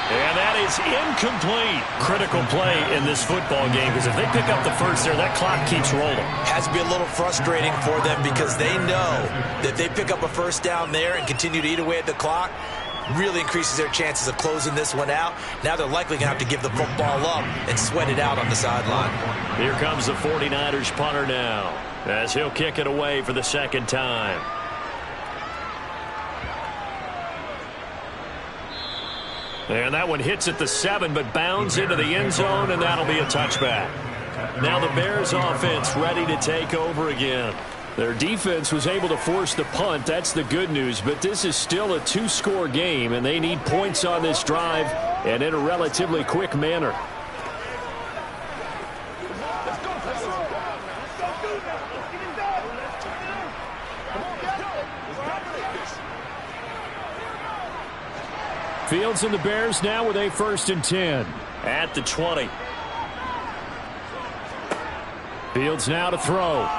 And that is incomplete. Critical play in this football game because if they pick up the first there, that clock keeps rolling. Has to be a little frustrating for them because they know that if they pick up a first down there and continue to eat away at the clock, really increases their chances of closing this one out. Now they're likely going to have to give the football up and sweat it out on the sideline. Here comes the 49ers punter now as he'll kick it away for the 2nd time. And that one hits at the 7, but bounds into the end zone, and that'll be a touchback. Now the Bears offense ready to take over again. Their defense was able to force the punt. That's the good news. But this is still a two-score game, and they need points on this drive and in a relatively quick manner. Fields and the Bears now with a 1st and 10. At the 20. Fields now to throw.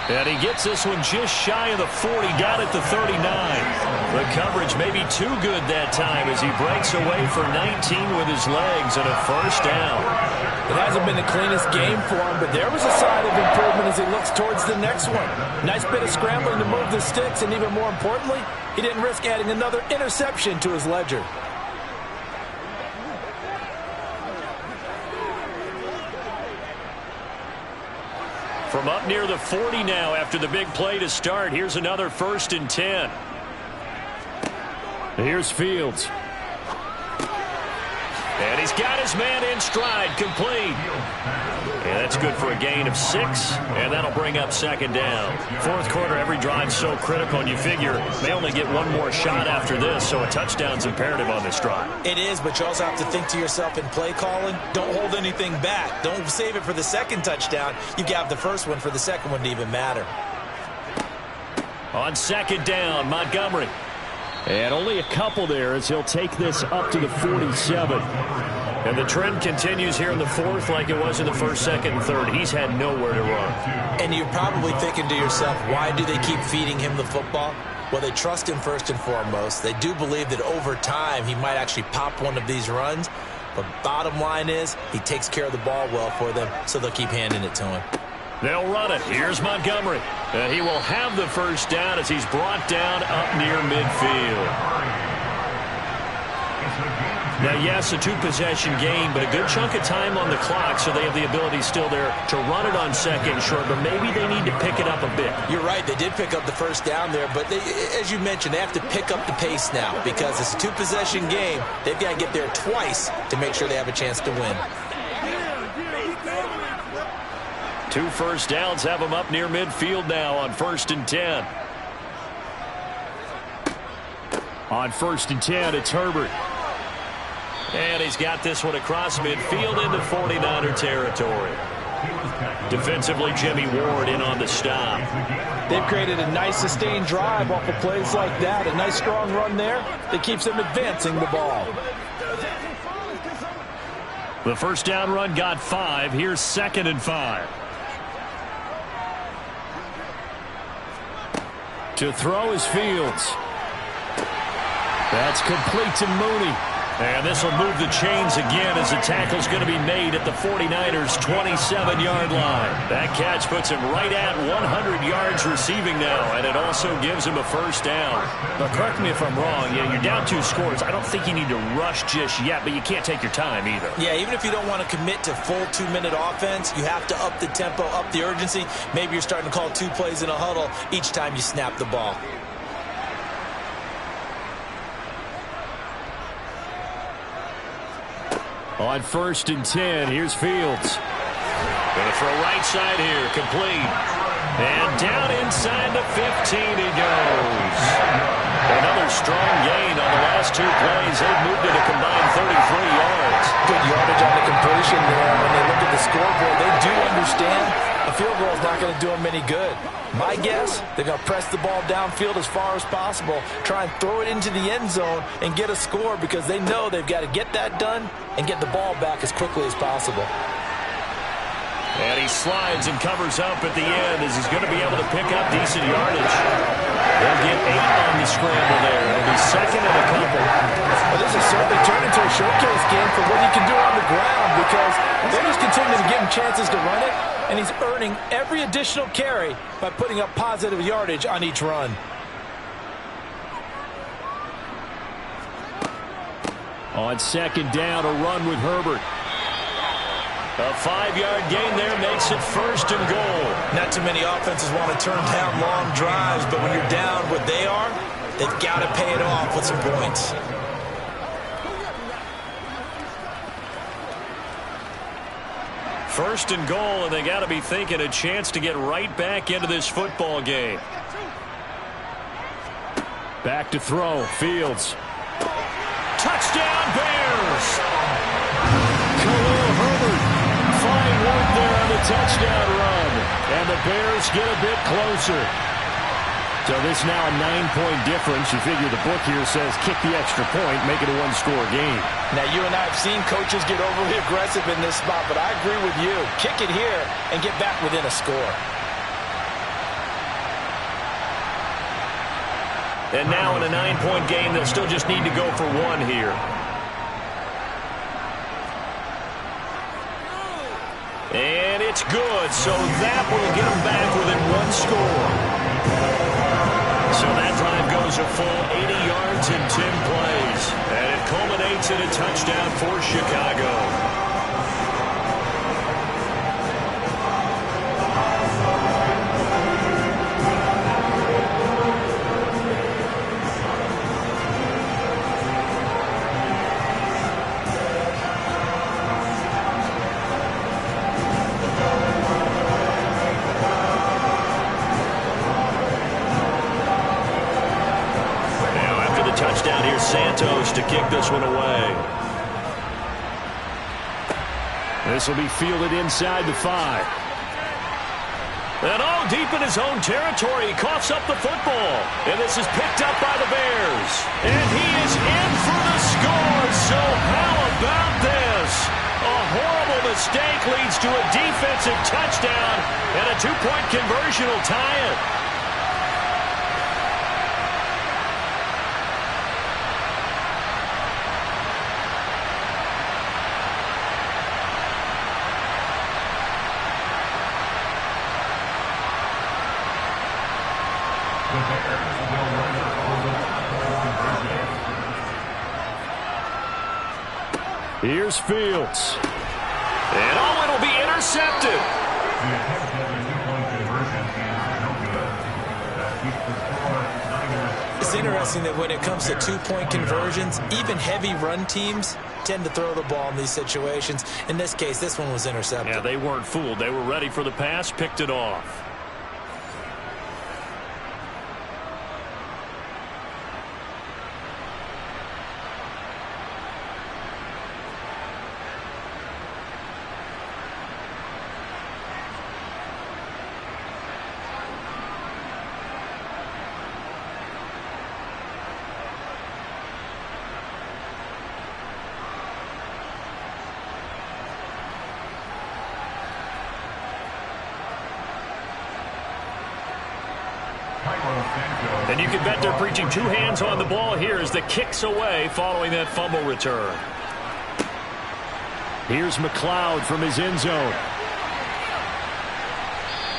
And he gets this one just shy of the 40, down at the 39. The coverage may be too good that time as he breaks away for 19 with his legs and a 1st down. It hasn't been the cleanest game for him, but there was a sign of improvement as he looks towards the next one. Nice bit of scrambling to move the sticks, and even more importantly, he didn't risk adding another interception to his ledger. From up near the 40 now after the big play to start. Here's another 1st and 10. Here's Fields. And he's got his man in stride, complete. And that's good for a gain of 6, and that'll bring up 2nd down. Fourth quarter, every drive's so critical, and you figure they only get one more shot after this, so a touchdown's imperative on this drive. It is, but you also have to think to yourself in play calling, don't hold anything back. Don't save it for the 2nd touchdown. You got the 1st one for the 2nd one to even matter. On 2nd down, Montgomery. And only a couple there as he'll take this up to the 47. And the trend continues here in the 4th like it was in the 1st, 2nd, and 3rd. He's had nowhere to run. And you're probably thinking to yourself, why do they keep feeding him the football? Well, they trust him first and foremost. They do believe that over time he might actually pop one of these runs. But bottom line is he takes care of the ball well for them, so they'll keep handing it to him. They'll run it. Here's Montgomery. He will have the 1st down as he's brought down up near midfield. Now, yes, a 2-possession game, but a good chunk of time on the clock, so they have the ability still there to run it on 2nd and short, but maybe they need to pick it up a bit. You're right. They did pick up the 1st down there, but as you mentioned, they have to pick up the pace now because it's a 2-possession game. They've got to get there twice to make sure they have a chance to win. 2 first downs have them up near midfield now on 1st and 10. On 1st and 10, it's Herbert. And he's got this one across midfield into 49er territory. Defensively, Jimmy Ward in on the stop. They've created a nice sustained drive off of plays like that. A nice strong run there that keeps them advancing the ball. The 1st down run got 5. Here's 2nd and 5. To throw is Fields. That's complete to Mooney. And this will move the chains again as the tackle's going to be made at the 49ers' 27-yard line. That catch puts him right at 100 yards receiving now, and it also gives him a 1st down. But correct me if I'm wrong, you're down 2 scores. I don't think you need to rush just yet, but you can't take your time either. Yeah, even if you don't want to commit to full 2-minute offense, you have to up the tempo, up the urgency. Maybe you're starting to call 2 plays in a huddle each time you snap the ball. On 1st and 10, here's Fields. Going to throw right side here, complete. And down inside the 15 he goes. Another strong gain on the last 2 plays. They've moved it a combined 33 yards. Good yardage on the completion there. When they look at the scoreboard, they do understand a field goal is not going to do them any good. My guess, they're going to press the ball downfield as far as possible, try and throw it into the end zone and get a score because they know they've got to get that done and get the ball back as quickly as possible. And he slides and covers up at the end as he's going to be able to pick up decent yardage. They'll get 8 on the scramble there. It'll be 2nd and a couple. Well, this is certainly turned into a showcase game for what he can do on the ground because they're just continuing to give him chances to run it, and he's earning every additional carry by putting up positive yardage on each run. On 2nd down, a run with Herbert. A 5-yard gain there makes it 1st and goal. Not too many offenses want to turn down long drives, but when you're down what they are, they've got to pay it off with some points. First and goal, and they got to be thinking a chance to get right back into this football game. Back to throw. Fields. Touchdown, Bears! Khalil Herbert. Fine work there on the touchdown run. And the Bears get a bit closer. So this now a 9-point difference. You figure the book here says kick the extra point, make it a one-score game. Now, you and I have seen coaches get overly aggressive in this spot, but I agree with you. Kick it here and get back within a score. And now in a 9-point game, they'll still just need to go for one here. And it's good, so that will get them back within one score. So that drive goes a full 80 yards in 10 plays. And it culminates in a touchdown for Chicago. Touchdown here, Santos to kick this one away. This will be fielded inside the 5. And all deep in his own territory, he coughs up the football. And this is picked up by the Bears. And he is in for the score. So how about this? A horrible mistake leads to a defensive touchdown, and a 2-point conversion will tie it. Here's Fields. And oh, it'll be intercepted. It's interesting that when it comes to 2-point conversions, even heavy run teams tend to throw the ball in these situations. In this case, this one was intercepted. Yeah, they weren't fooled. They were ready for the pass, picked it off. And you can bet they're preaching 2 hands on the ball here as the kick's away following that fumble return. Here's McLeod from his end zone.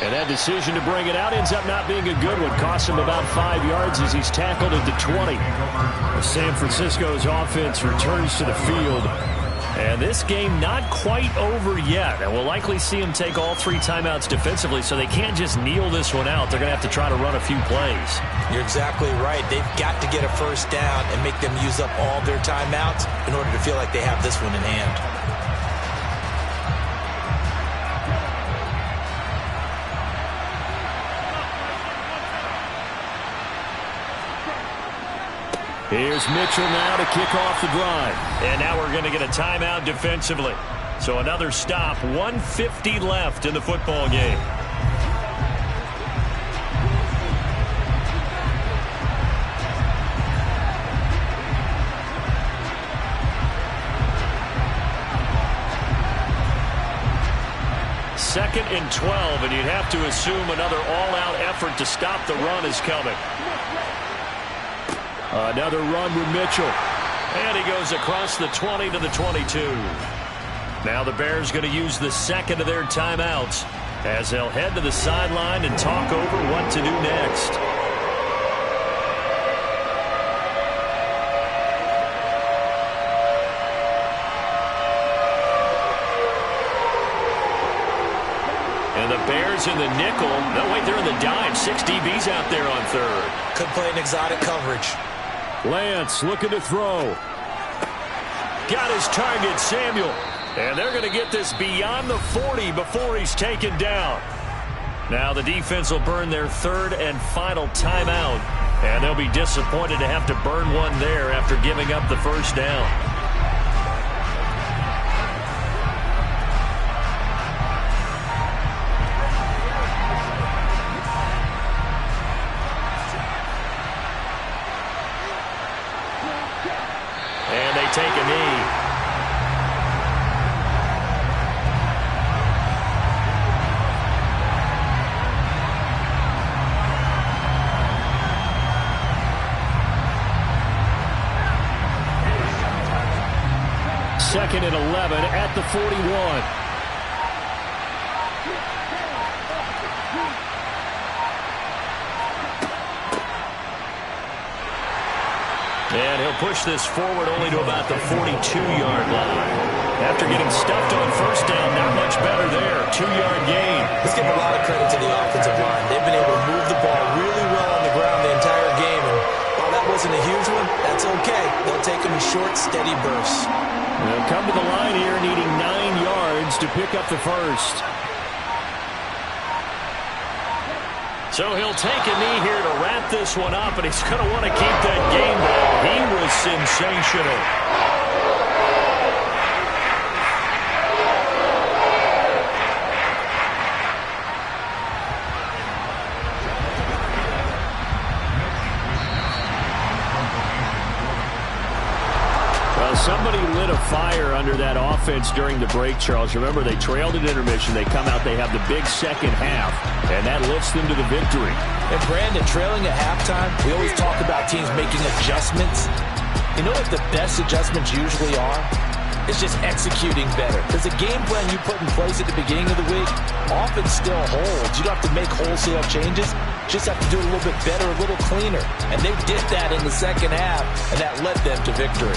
And that decision to bring it out ends up not being a good one. Costs him about 5 yards as he's tackled at the 20. San Francisco's offense returns to the field. And this game not quite over yet. And we'll likely see them take all 3 timeouts defensively, so they can't just kneel this one out. They're going to have to try to run a few plays. You're exactly right. They've got to get a first down and make them use up all their timeouts in order to feel like they have this one in hand. Here's Mitchell now to kick off the drive. And now we're going to get a timeout defensively. So another stop, 1:50 left in the football game. Second and 12, and you'd have to assume another all-out effort to stop the run is coming. Another run with Mitchell. And he goes across the 20 to the 22. Now the Bears going to use the second of their timeouts as they'll head to the sideline and talk over what to do next. And the Bears in the nickel. No, wait, they're in the dime. 6 DBs out there on third. Could play an exotic coverage. Lance looking to throw. Got his target, Samuel. And they're going to get this beyond the 40 before he's taken down. Now the defense will burn their third and final timeout. And they'll be disappointed to have to burn one there after giving up the first down. And they take a knee. Second and 11 at the 41. And he'll push this forward only to about the 42-yard line. After getting stuffed on first down, not much better there. 2-yard gain. Let's give a lot of credit to the offensive line. They've been able to move the ball really well on the ground the entire game. And while that wasn't a huge one, that's okay. They'll take them in short, steady bursts. They'll come to the line here needing 9 yards to pick up the first. So he'll take a knee here to wrap this one up, and he's going to want to keep that game ball. He was sensational. Somebody lit a fire under that offense during the break, Charles. Remember, they trailed at intermission. They come out, they have the big second half, and that lifts them to the victory. And Brandon, trailing at halftime, we always talk about teams making adjustments. You know what the best adjustments usually are? It's just executing better. Because the game plan you put in place at the beginning of the week often still holds. You don't have to make wholesale changes. You just have to do it a little bit better, a little cleaner. And they did that in the second half, and that led them to victory.